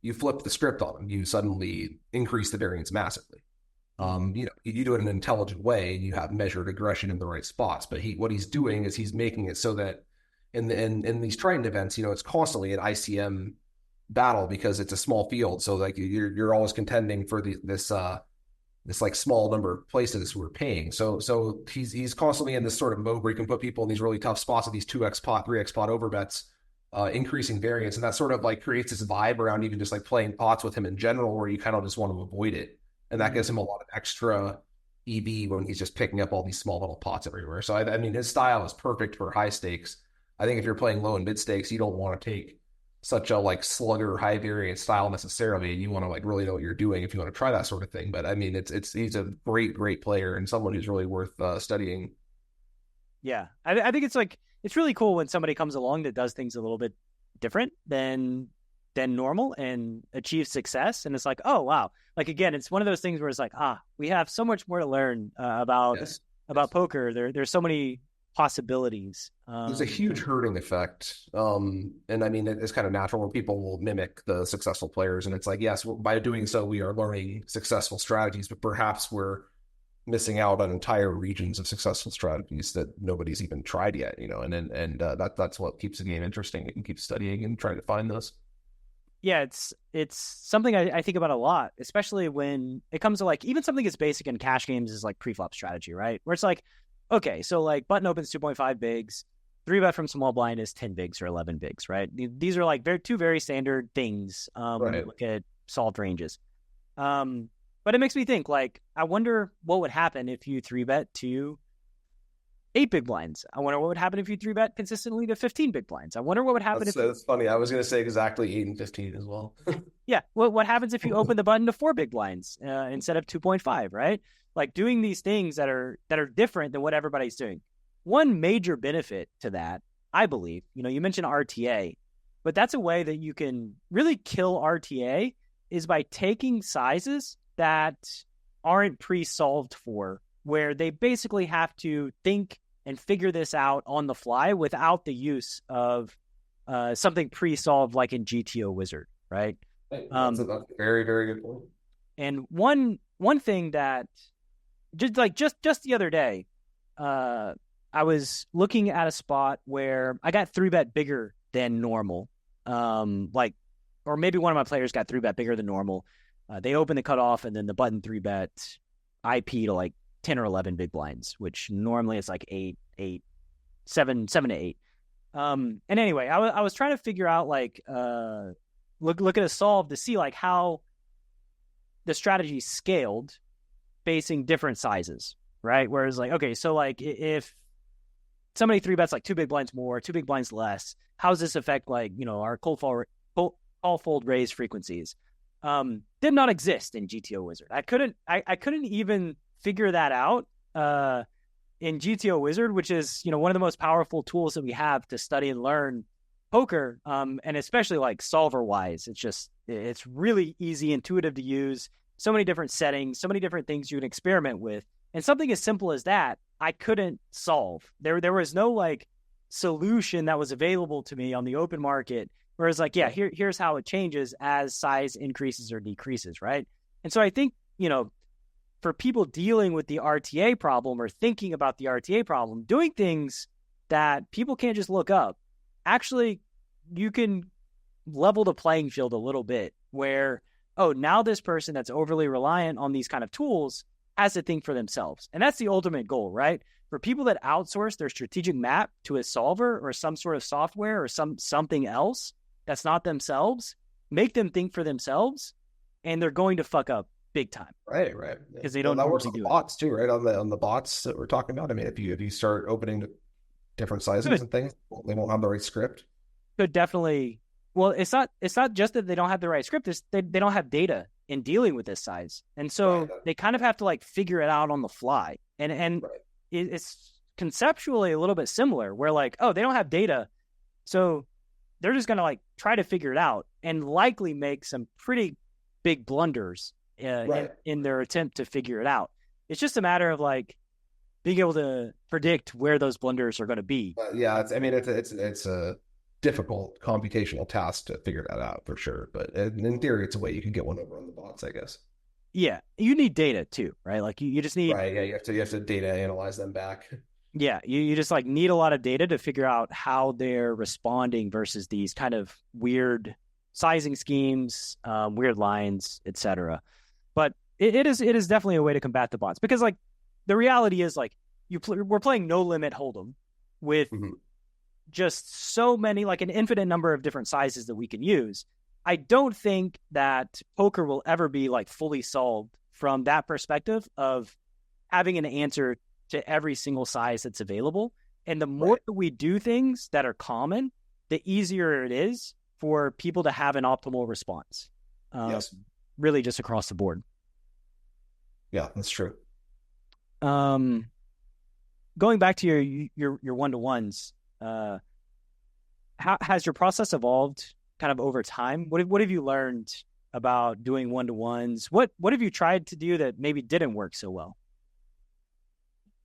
Speaker 1: you flip the script on them. You suddenly increase the variance massively. You do it in an intelligent way, and you have measured aggression in the right spots. But what he's doing is he's making it so that in these Triton events, it's constantly an ICM battle because it's a small field. So like you're always contending for this like small number of places who are paying. So he's constantly in this sort of mode where he can put people in these really tough spots with these 2x pot, 3x pot overbets, increasing variance, and that sort of like creates this vibe around even just like playing pots with him in general, where you kind of just want to avoid it, and that gives him a lot of extra EV when he's just picking up all these small little pots everywhere. So I mean, his style is perfect for high stakes. I think if you're playing low and mid stakes, you don't want to take such a like slugger high variance style necessarily. You want to like really know what you're doing if you want to try that sort of thing. But I mean, he's a great player and someone who's really worth studying.
Speaker 3: Yeah, I think it's really cool when somebody comes along that does things a little bit different than normal and achieves success. And it's like, oh wow, like again, it's one of those things where it's like, we have so much more to learn about poker. There's so many possibilities.
Speaker 1: There's a huge herding effect. And I mean, it's kind of natural where people will mimic the successful players. And it's like, yes, by doing so, we are learning successful strategies, but perhaps we're missing out on entire regions of successful strategies that nobody's even tried yet, and that's what keeps the game interesting. You can keep studying and trying to find those.
Speaker 3: Yeah, it's something I think about a lot, especially when it comes to like even something as basic in cash games is like pre-flop strategy, right? Where it's like, okay, so like button opens 2.5 bigs, 3-bet from small blind is 10 bigs or 11 bigs, right? These are like two very standard things when you look at solved ranges. But it makes me think, like, I wonder what would happen if you 3-bet to 8 big blinds. I wonder what would happen if you 3-bet consistently to 15 big blinds. I wonder what would happen
Speaker 1: That's funny. I was going to say exactly 8 and 15 as well.
Speaker 3: Yeah. What happens if you open the button to 4 big blinds instead of 2.5, right? Like doing these things that are different than what everybody's doing. One major benefit to that, I believe, you mentioned RTA, but that's a way that you can really kill RTA is by taking sizes that aren't pre-solved for, where they basically have to think and figure this out on the fly without the use of something pre-solved like in GTO Wizard, right?
Speaker 1: That's a very, very good point.
Speaker 3: And one thing that just the other day, I was looking at a spot where I got 3-bet bigger than normal, like or maybe one of my players got 3-bet bigger than normal. They open the cutoff and then the button 3-bet IP to like 10 or 11 big blinds, which normally it's like 7 to 8. And anyway, I was trying to figure out like look at a solve to see like how the strategy scaled facing different sizes, right? Whereas like, okay, so like if somebody 3-bets like 2 big blinds more, 2 big blinds less, how does this affect like, our call fold raise frequencies? Did not exist in GTO Wizard. I couldn't even figure that out in GTO Wizard, which is, one of the most powerful tools that we have to study and learn poker, and especially like solver wise. It's really easy, intuitive to use. So many different settings, so many different things you can experiment with. And something as simple as that, I couldn't solve. There was no like solution that was available to me on the open market. Whereas like, yeah, here's how it changes as size increases or decreases, right? And so I think, for people dealing with the RTA problem or thinking about the RTA problem, doing things that people can't just look up, actually, you can level the playing field a little bit where, oh, now this person that's overly reliant on these kind of tools has to think for themselves. And that's the ultimate goal, right? For people that outsource their strategic map to a solver or some sort of software or something else that's not themselves, make them think for themselves, and they're going to fuck up big time.
Speaker 1: Right.
Speaker 3: Because they don't
Speaker 1: that works
Speaker 3: normally
Speaker 1: on
Speaker 3: do
Speaker 1: bots too, right? On the bots that we're talking about. I mean, if you start opening to different sizes and things, they won't have the right script.
Speaker 3: Could definitely. Well, it's not just that they don't have the right script. They don't have data in dealing with this size, and so they kind of have to like figure it out on the fly. And it's conceptually a little bit similar, where like, oh, they don't have data, so they're just gonna like try to figure it out and likely make some pretty big blunders in their attempt to figure it out. It's just a matter of like being able to predict where those blunders are going to be.
Speaker 1: It's a difficult computational task to figure that out for sure. But in theory, it's a way you can get one over on the bots, I guess.
Speaker 3: Yeah, you need data too, right? Like you just need
Speaker 1: you have to data analyze them back.
Speaker 3: Yeah, you just like need a lot of data to figure out how they're responding versus these kind of weird sizing schemes, weird lines, etc. But it is definitely a way to combat the bots, because like the reality is like we're playing no limit hold'em with just so many, like an infinite number of different sizes that we can use. I don't think that poker will ever be like fully solved from that perspective of having an answer to every single size that's available. And the more that we do things that are common, the easier it is for people to have an optimal response.
Speaker 1: Yes.
Speaker 3: Really just across the board.
Speaker 1: Yeah, that's true.
Speaker 3: Going back to your one-to-ones, how has your process evolved kind of over time? What have you learned about doing one-to-ones? What have you tried to do that maybe didn't work so well?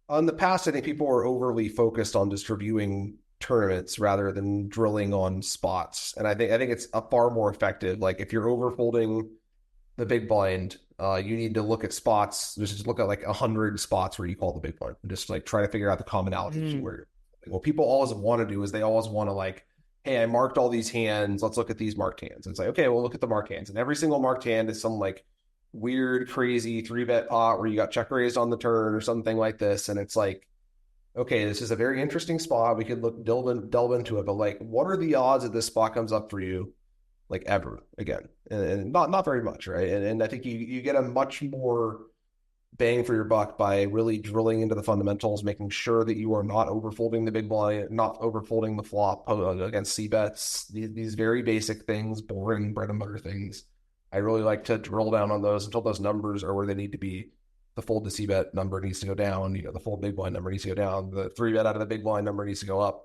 Speaker 1: In the past, I think people were overly focused on just reviewing tournaments rather than drilling on spots. And I think it's a far more effective. Like if you're overfolding the big blind, you need to look at spots. Just look at like 100 spots where you call the big blind and just like try to figure out the commonalities. Where what people always want to do is they always want to like, hey, I marked all these hands. Let's look at these marked hands. And it's like, okay, well, look at the marked hands. And every single marked hand is some like weird, crazy 3-bet pot where you got check raised on the turn or something like this. And it's like, okay, this is a very interesting spot. We could delve into it, but like, what are the odds that this spot comes up for you, like ever again? And not very much, right? And I think you get a much more bang for your buck by really drilling into the fundamentals, making sure that you are not overfolding the big blind, not overfolding the flop against c-bets. These very basic things, boring bread and butter things. I really like to drill down on those until those numbers are where they need to be. The fold to c-bet number needs to go down. The fold big blind number needs to go down. The 3-bet out of the big blind number needs to go up.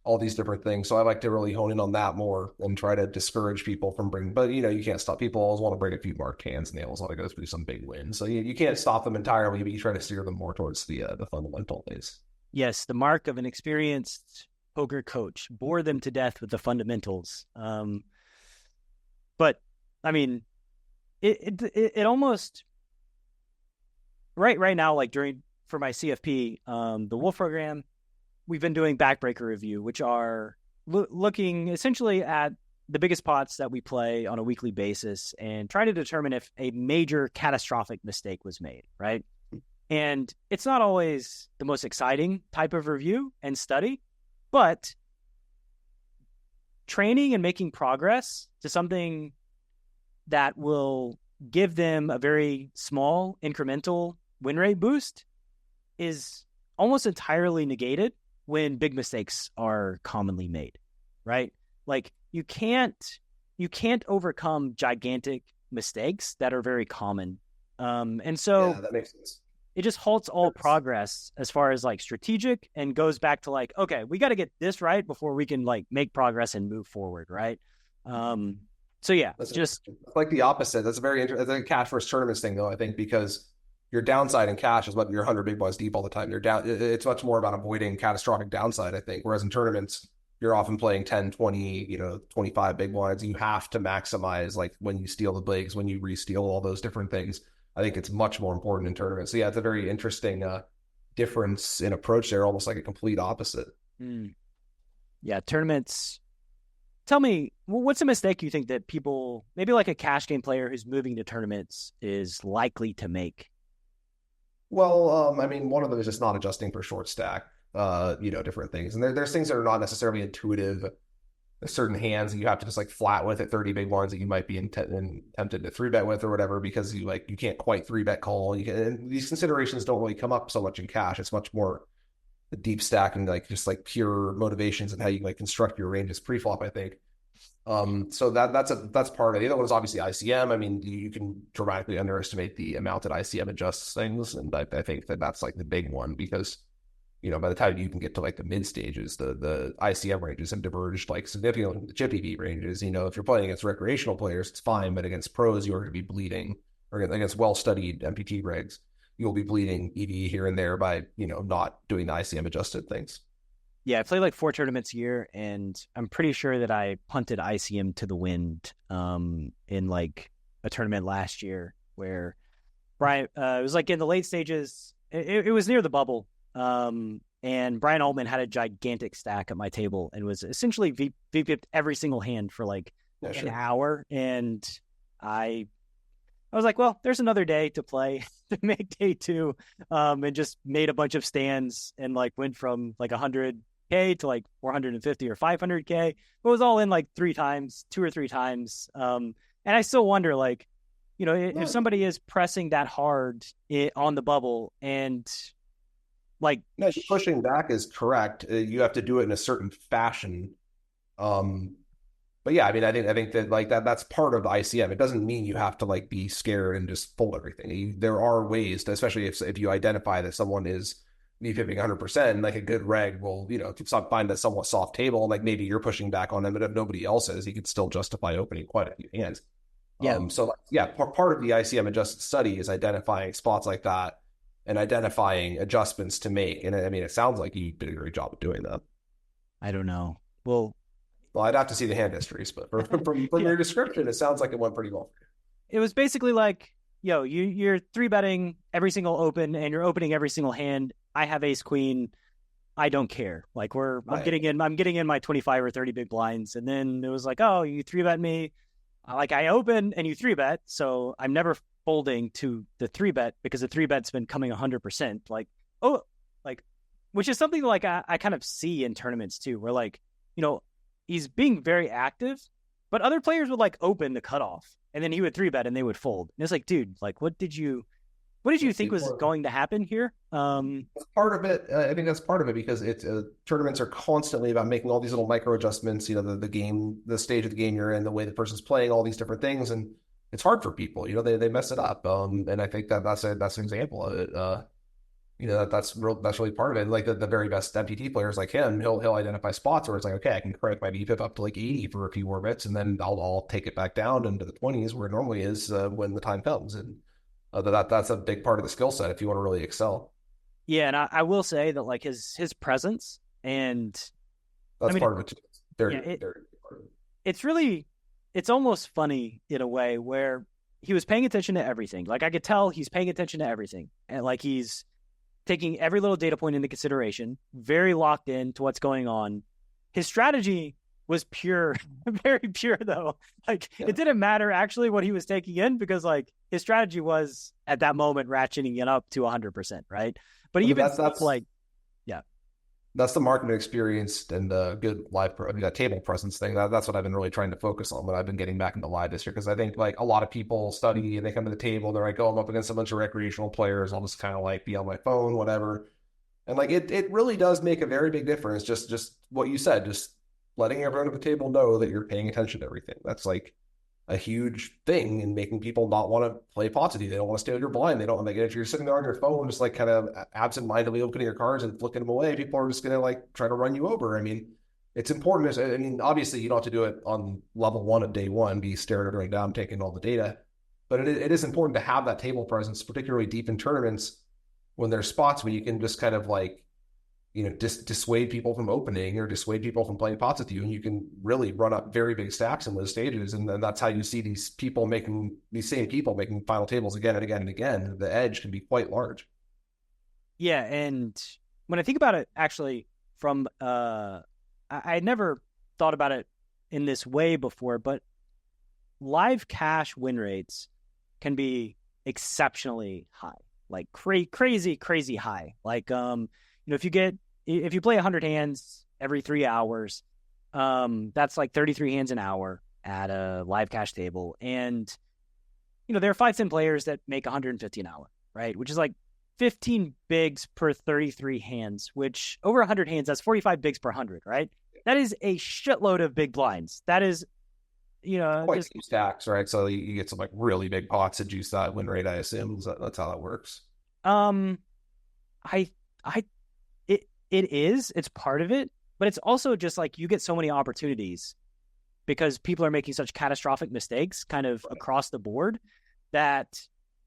Speaker 1: All these different things. So I like to really hone in on that more and try to discourage people from bringing. But you can't stop. People always want to bring a few marked hands, and they always want to go through some big win. So you can't stop them entirely, but you try to steer them more towards the fundamental ways.
Speaker 3: Yes, the mark of an experienced poker coach. Bore them to death with the fundamentals. But I mean, it almost right now, like for my CFP, the Wolf program, we've been doing backbreaker review, which are looking essentially at the biggest pots that we play on a weekly basis and try to determine if a major catastrophic mistake was made, right? And it's not always the most exciting type of review and study, but training and making progress to something that will give them a very small incremental win rate boost is almost entirely negated when big mistakes are commonly made, right? Like you can't overcome gigantic mistakes that are very common. And so
Speaker 1: Yeah, that makes sense.
Speaker 3: it just halts all progress as far as like strategic, and goes back to like, okay, we got to get this right before we can like make progress and move forward, right? So yeah,
Speaker 1: That's
Speaker 3: just
Speaker 1: like the opposite. That's a very interesting. That's a cash versus tournaments thing, though. I think because your downside in cash is what you're 100 big blinds deep all the time. You're down. It's much more about avoiding catastrophic downside, I think. Whereas in tournaments, you're often playing 10, 20, 25 big blinds. You have to maximize like when you steal the bigs, when you re-steal, all those different things. I think it's much more important in tournaments. So yeah, it's a very interesting difference in approach there, almost like a complete opposite.
Speaker 3: Yeah, tournaments. Tell me, what's a mistake you think that people, maybe like a cash game player who's moving to tournaments, is likely to make?
Speaker 1: Well, I mean, one of them is just not adjusting for short stack, different things. And there's things that are not necessarily intuitive. There's certain hands that you have to just like flat with at 30 big blinds that you might be tempted to 3-bet with or whatever, because you can't quite 3-bet call. And these considerations don't really come up so much in cash. It's much more the deep stack and like just like pure motivations and how you like construct your ranges pre-flop, I think. So that's part of it. The other one is obviously ICM. I mean, you can dramatically underestimate the amount that ICM adjusts things, and I think that's like the big one, because by the time you can get to like the mid stages, the ICM ranges have diverged like significantly from the chippy V ranges. If you're playing against recreational players, it's fine, but against pros, you're going to be bleeding, or against well-studied MTT regs, you'll be bleeding EV here and there by not doing the ICM adjusted things.
Speaker 3: Yeah, I play like 4 tournaments a year, and I'm pretty sure that I punted ICM to the wind in like a tournament last year where Brian, it was like in the late stages. It was near the bubble. And Brian Altman had a gigantic stack at my table and was essentially VP'd every single hand for like an hour. And I was like, well, there's another day to play to make day 2. And just made a bunch of stands and like went from like 100K to like 450 or 500K. It was all in like 2 or 3 times. And I still wonder, like, if somebody is pressing that hard on the bubble and like,
Speaker 1: no, pushing back is correct. You have to do it in a certain fashion. But yeah, I mean, I think that like that's part of the ICM. It doesn't mean you have to like be scared and just fold everything. There are ways to, especially if you identify that someone is VPIPing 100%, like a good reg will, find a somewhat soft table, like maybe you're pushing back on them, but if nobody else is, he could still justify opening quite a few hands.
Speaker 3: Yeah.
Speaker 1: So yeah, part of the ICM adjusted study is identifying spots like that and identifying adjustments to make. And I mean, it sounds like you did a great job of doing that.
Speaker 3: I don't know. Well,
Speaker 1: I'd have to see the hand histories, but from your description, it sounds like it went pretty well.
Speaker 3: It was basically like, you're 3-betting every single open and you're opening every single hand. I have ace queen. I don't care. Like I'm getting in my 25 or 30 big blinds. And then it was like, oh, you 3-bet me. Like I open and you 3-bet. So I'm never folding to the 3-bet because the 3-bet's been coming 100%. Like, which is something like I kind of see in tournaments too, where like, he's being very active, but other players would like open the cutoff and then he would 3-bet and they would fold. And it's like, dude, like what did you think was going to happen here?
Speaker 1: That's part of it. I think that's part of it because tournaments are constantly about making all these little micro adjustments, the game, the stage of the game you're in, the way the person's playing, all these different things. And it's hard for people, they mess it up. And I think that's an example of it. That's really part of it. Like the very best MTT players like him, he'll identify spots where it's like, okay, I can crank my VPIP up to like 80 for a few more bits, and then I'll take it back down into the 20s where it normally is when the time comes. And that's a big part of the skill set if you want to really excel.
Speaker 3: Yeah, and I will say that like his presence and
Speaker 1: that's part of it too. Very part of it.
Speaker 3: It's almost funny in a way where he was paying attention to everything. Like I could tell he's paying attention to everything, and like he's taking every little data point into consideration, very locked in to what's going on. His strategy was pure, very pure though. Like
Speaker 1: Yeah.
Speaker 3: it didn't matter actually what he was taking in because like his strategy was at that moment ratcheting it up to 100%, right? But
Speaker 1: I mean,
Speaker 3: even
Speaker 1: that's
Speaker 3: like, yeah,
Speaker 1: that's the market experience and the good that table presence thing. That's what I've been really trying to focus on when I've been getting back into live this year. Because I think like a lot of people study and they come to the table and they're like, oh, I'm up against a bunch of recreational players. I'll just kind of like be on my phone, whatever. And like it really does make a very big difference. Just what you said, just letting everyone at the table know that you're paying attention to everything. That's like a huge thing in making people not want to play pots with you. They don't want to stay on your blind. They don't like if you're sitting there on your phone, just like kind of absent-mindedly opening your cards and flicking them away. People are just gonna like try to run you over. I mean, it's important. I mean, obviously you don't have to do it on level one of day one, be staring everything down, taking all the data. But it is important to have that table presence, particularly deep in tournaments when there's spots where you can just kind of like dissuade people from opening or dissuade people from playing pots with you, and you can really run up very big stacks in those stages. And then that's how you see these same people making final tables again and again and again. The edge can be quite large.
Speaker 3: Yeah, and when I think about it, actually, from I never thought about it in this way before, but live cash win rates can be exceptionally high, like crazy high. Like if you play 100 hands every 3 hours, that's like 33 hands an hour at a live cash table. And, there are 5-10 players that make 150 an hour, right? Which is like 15 bigs per 33 hands, which over 100 hands, that's 45 bigs per 100, right? That is a shitload of big blinds. That is,
Speaker 1: Quite
Speaker 3: just
Speaker 1: a few stacks, right? So you get some like really big pots to juice that win rate, I assume. That's how that works.
Speaker 3: I it's part of it, but it's also just like you get so many opportunities because people are making such catastrophic mistakes kind of across the board that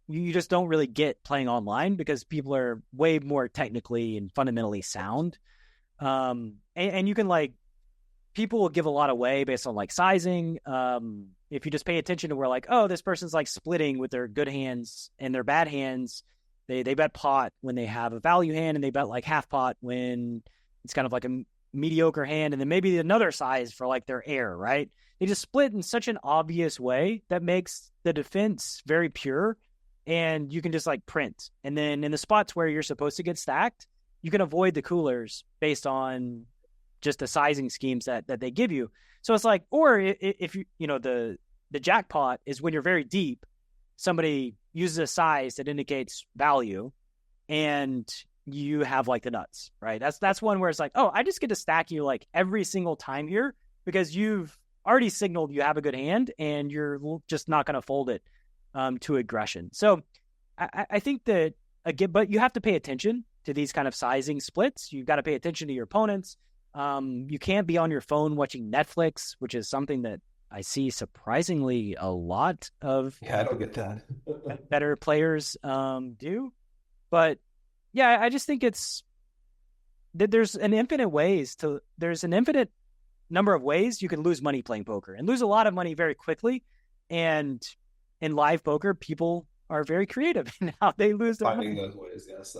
Speaker 3: you just don't really get playing online because people are way more technically and fundamentally sound. And you can like, people will give a lot away based on like sizing. If you just pay attention to where like, oh, this person's like splitting with their good hands and their bad hands. They bet pot when they have a value hand, and they bet like half pot when it's kind of like a mediocre hand, and then maybe another size for like their air, right? They just split in such an obvious way that makes the defense very pure, and you can just like print. And then in the spots where you're supposed to get stacked, you can avoid the coolers based on just the sizing schemes that they give you. So it's like, or if the jackpot is when you're very deep, somebody uses a size that indicates value and you have like the nuts, right? That's one where it's like, oh, I just get to stack you like every single time here because you've already signaled you have a good hand and you're just not going to fold it to aggression. So I think that again, but you have to pay attention to these kind of sizing splits. You've got to pay attention to your opponents. You can't be on your phone watching Netflix, which is something that I see surprisingly a lot of
Speaker 1: I don't get that.
Speaker 3: better players do. But yeah, I just think it's that there's an infinite number of ways you can lose money playing poker and lose a lot of money very quickly. And in live poker, people are very creative in how they lose their money.
Speaker 1: Those ways, yes.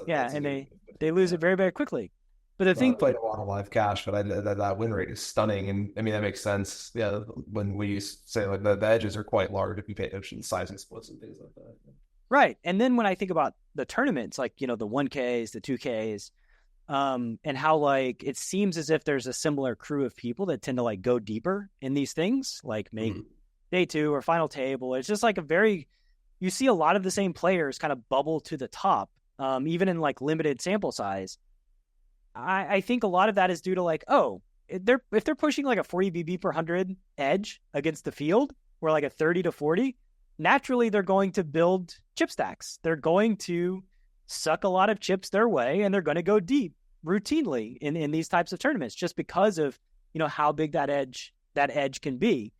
Speaker 3: They lose it very, very quickly. But the thing,
Speaker 1: I played a lot of live cash, but that win rate is stunning, and I mean that makes sense. Yeah, when we say like the edges are quite large if you pay attention to sizing splits and things like that.
Speaker 3: right? And then when I think about the tournaments, like the 1Ks, the 2Ks, and how like it seems as if there's a similar crew of people that tend to like go deeper in these things, like make day 2 or final table. It's just like you see a lot of the same players kind of bubble to the top, even in like limited sample size. I think a lot of that is due to like, oh, if they're pushing like a 40 BB per 100 edge against the field, or like a 30 to 40, naturally they're going to build chip stacks. They're going to suck a lot of chips their way, and they're going to go deep routinely in these types of tournaments just because of how big that edge can be.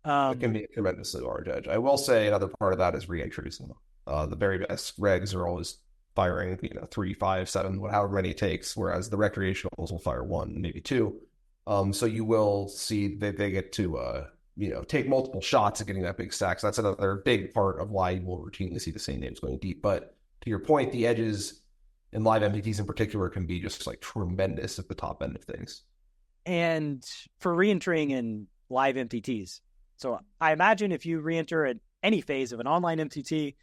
Speaker 1: It can be a tremendously large edge. I will say another part of that is re-entries. The very best regs are always firing 3, 5, 7, however many it takes, whereas the recreationals will fire 1, maybe 2. So you will see that they get to take multiple shots at getting that big stack. So that's another big part of why you will routinely see the same names going deep. But to your point, the edges in live MTTs in particular can be just like tremendous at the top end of things.
Speaker 3: and for re-entering in live MTTs. So I imagine if you re-enter at any phase of an online MTT,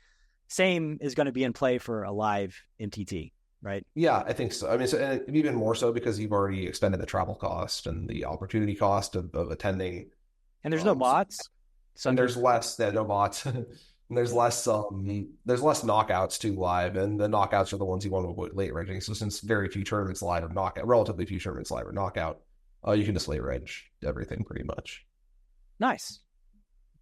Speaker 3: same is going to be in play for a live MTT, right?
Speaker 1: Yeah, I think so. I mean, and even more so because you've already expended the travel cost and the opportunity cost of attending.
Speaker 3: And there's no bots.
Speaker 1: And there's less, no bots. And there's less knockouts too live, and the knockouts are the ones you want to avoid late regging. So since very few tournaments live are knockout, relatively few tournaments live are knockout, you can just late reg everything pretty much.
Speaker 3: Nice.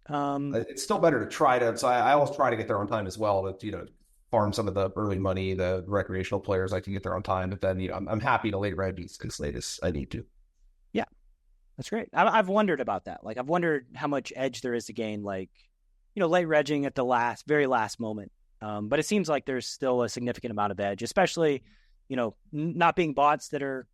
Speaker 1: It's still better to try to. So I always try to get there on time as well. To farm some of the early money. The recreational players like to get there on time, but then I'm happy to late reg as late as I need to.
Speaker 3: Yeah, that's great. I've wondered about that. Like I've wondered how much edge there is to gain, like late regging at the very last moment. But it seems like there's still a significant amount of edge, especially not being bots that are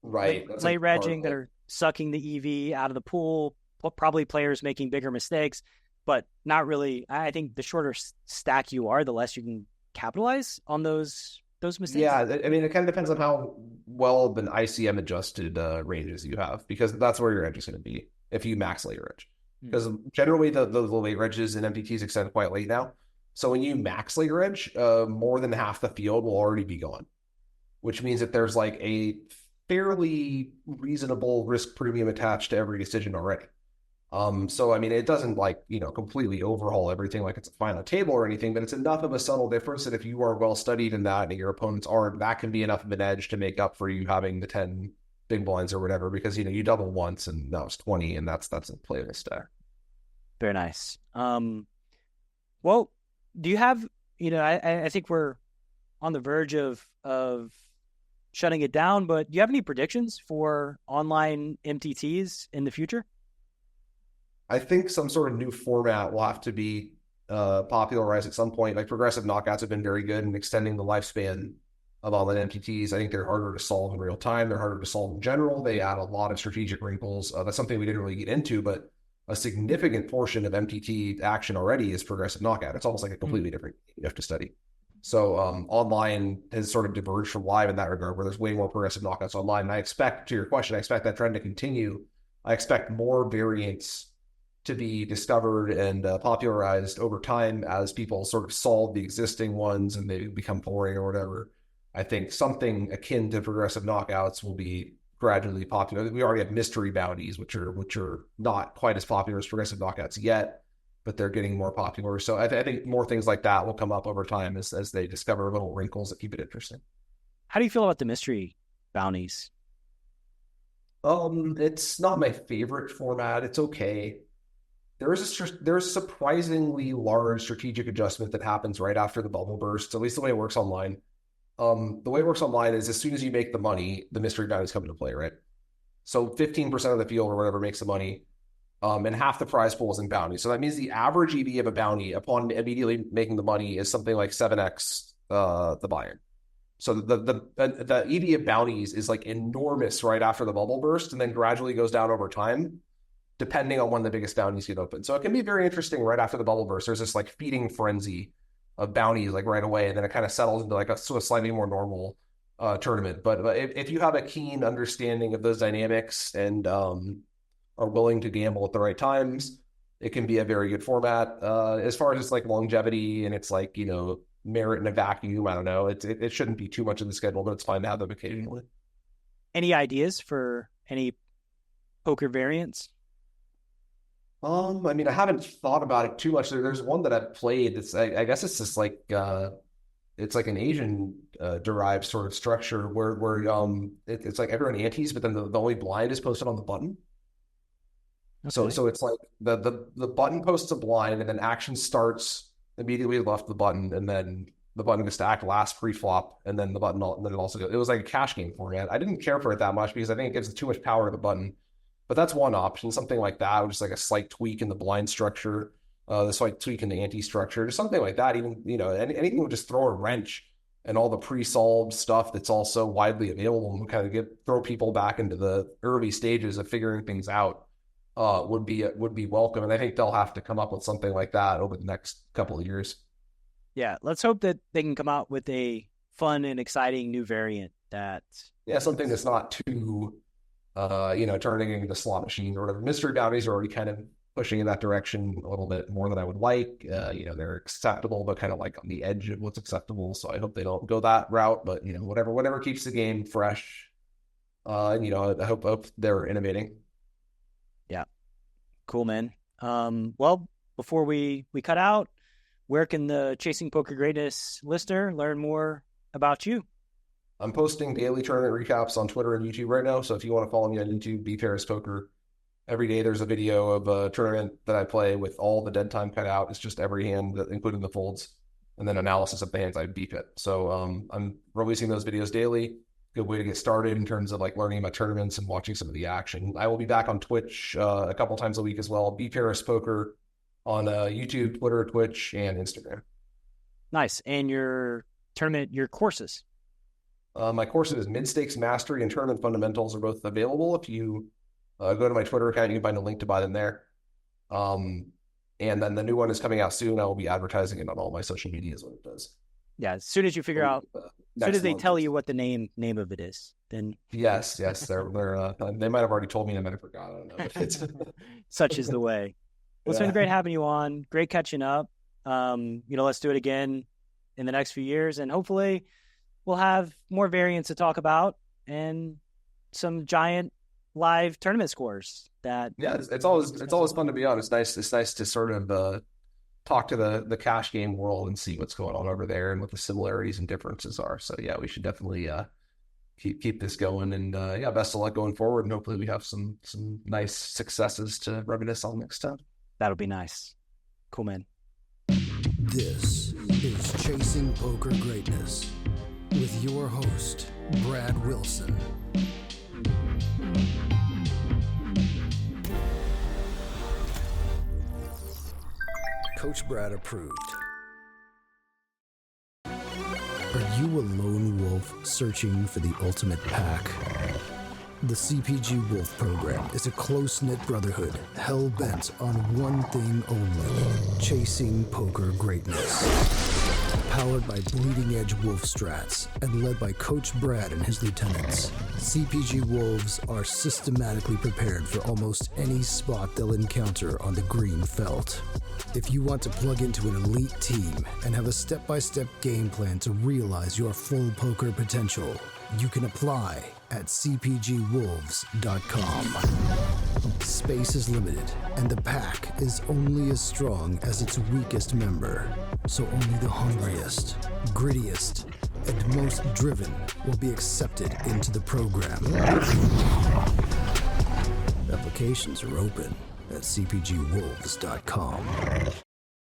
Speaker 1: right
Speaker 3: late regging that are sucking the EV out of the pool. Probably players making bigger mistakes, but not really. I think the shorter stack you are, the less you can capitalize on those mistakes.
Speaker 1: Yeah, I mean, it kind of depends on how well of an ICM adjusted ranges you have, because that's where your edge is going to be if you max late reg. Because generally the late regs and MTTs extend quite late now. So when you max late reg, more than half the field will already be gone, which means that there's like a fairly reasonable risk premium attached to every decision already. So I mean, it doesn't completely overhaul everything like it's a final table or anything, but it's enough of a subtle difference that if you are well studied in that and your opponents aren't, that can be enough of an edge to make up for you having the 10 big blinds or whatever, because you double once and now it's 20, and that's a playlist stack.
Speaker 3: Very nice. Well, do you have I think we're on the verge of shutting it down, but do you have any predictions for online MTTs in the future?
Speaker 1: I think some sort of new format will have to be popularized at some point. Like progressive knockouts have been very good in extending the lifespan of online MTTs. I think they're harder to solve in real time. They're harder to solve in general. They add a lot of strategic wrinkles. That's something we didn't really get into, but a significant portion of MTT action already is progressive knockout. It's almost like a completely different game you have to study. So online has sort of diverged from live in that regard, where there's way more progressive knockouts online. And I expect, to your question, I expect that trend to continue. I expect more variants to be discovered and popularized over time as people sort of solve the existing ones and they become boring or whatever. I think something akin to progressive knockouts will be gradually popular. We already have mystery bounties, which are not quite as popular as progressive knockouts yet, but they're getting more popular. So I think more things like that will come up over time as they discover little wrinkles that keep it interesting.
Speaker 3: How do you feel about the mystery bounties?
Speaker 1: It's not my favorite format. It's okay. There's a surprisingly large strategic adjustment that happens right after the bubble bursts, at least the way it works online. The way it works online is as soon as you make the money, the mystery bounties come into play, right? So 15% of the field or whatever makes the money, and half the prize pool is in bounty. So that means the average EV of a bounty upon immediately making the money is something like 7x the buy-in. So the EV of bounties is like enormous right after the bubble burst, and then gradually goes down over time, depending on when the biggest bounties get open. So it can be very interesting right after the bubble burst. There's this like feeding frenzy of bounties like right away, and then it kind of settles into like a sort of slightly more normal tournament. But if you have a keen understanding of those dynamics and are willing to gamble at the right times, it can be a very good format. As far as its like longevity and it's like, merit in a vacuum, I don't know. It shouldn't be too much in the schedule, but it's fine to have them occasionally.
Speaker 3: Any ideas for any poker variants?
Speaker 1: I mean, I haven't thought about it too much. There's one that I've played. I guess it's just like it's like an Asian derived sort of structure where it's like everyone antes, but then the only blind is posted on the button. Okay. So it's like the button posts a blind, and then action starts immediately left the button, and then the button gets to act last pre-flop, and then the button, and then it also goes. It was like a cash game format. I didn't care for it that much because I think it gives too much power to the button. But that's one option, something like that, just like a slight tweak in the blind structure, the slight tweak in the ante structure, just something like that. Even, anything would just throw a wrench and all the pre-solved stuff that's also widely available and kind of throw people back into the early stages of figuring things out would be welcome. And I think they'll have to come up with something like that over the next couple of years.
Speaker 3: Yeah, let's hope that they can come out with a fun and exciting new variant
Speaker 1: something that's not too turning into slot machines or whatever. Mystery bounties are already kind of pushing in that direction a little bit more than I would like. They're acceptable, but kind of like on the edge of what's acceptable. So I hope they don't go that route. But whatever keeps the game fresh. I hope they're innovating.
Speaker 3: Yeah, cool, man. Well, before we cut out, where can the Chasing Poker Greatness listener learn more about you?
Speaker 1: I'm posting daily tournament recaps on Twitter and YouTube right now. So if you want to follow me on YouTube, B Paris Poker, every day there's a video of a tournament that I play with all the dead time cut out. It's just every hand, including the folds, and then analysis of the hands I beep it. So I'm releasing those videos daily. Good way to get started in terms of like learning about tournaments and watching some of the action. I will be back on Twitch a couple times a week as well. B Paris Poker on YouTube, Twitter, Twitch, and Instagram.
Speaker 3: Nice. And your tournament, your courses?
Speaker 1: My courses, Mid-Stakes Mastery and Tournament Fundamentals, are both available. If you go to my Twitter account, you can find a link to buy them there. And then the new one is coming out soon. I will be advertising it on all my social medias when it does.
Speaker 3: Yeah, as soon as you figure out, as soon as they tell you what the name of it is, then
Speaker 1: yes, they're they might have already told me. I might have forgotten. I don't know. It's...
Speaker 3: Such is the way. Well, it's been great having you on. Great catching up. Let's do it again in the next few years, and hopefully we'll have more variants to talk about and some giant live tournament scores.
Speaker 1: It's always fun to be on. It's nice to sort of talk to the cash game world and see what's going on over there and what the similarities and differences are. So yeah, we should definitely keep this going, and best of luck going forward, and hopefully we have some nice successes to reminisce on next time.
Speaker 3: That'll be nice. Cool, man.
Speaker 4: This is Chasing Poker Greatness with your host, Brad Wilson. Coach Brad approved. Are you a lone wolf searching for the ultimate pack? The CPG Wolf program is a close-knit brotherhood hell-bent on one thing only: chasing poker greatness. Powered by bleeding-edge wolf strats and led by Coach Brad and his lieutenants, CPG Wolves are systematically prepared for almost any spot they'll encounter on the green felt. If you want to plug into an elite team and have a step-by-step game plan to realize your full poker potential, you can apply at cpgwolves.com. Space is limited, and the pack is only as strong as its weakest member. So only the hungriest, grittiest, and most driven will be accepted into the program. Applications are open at cpgwolves.com.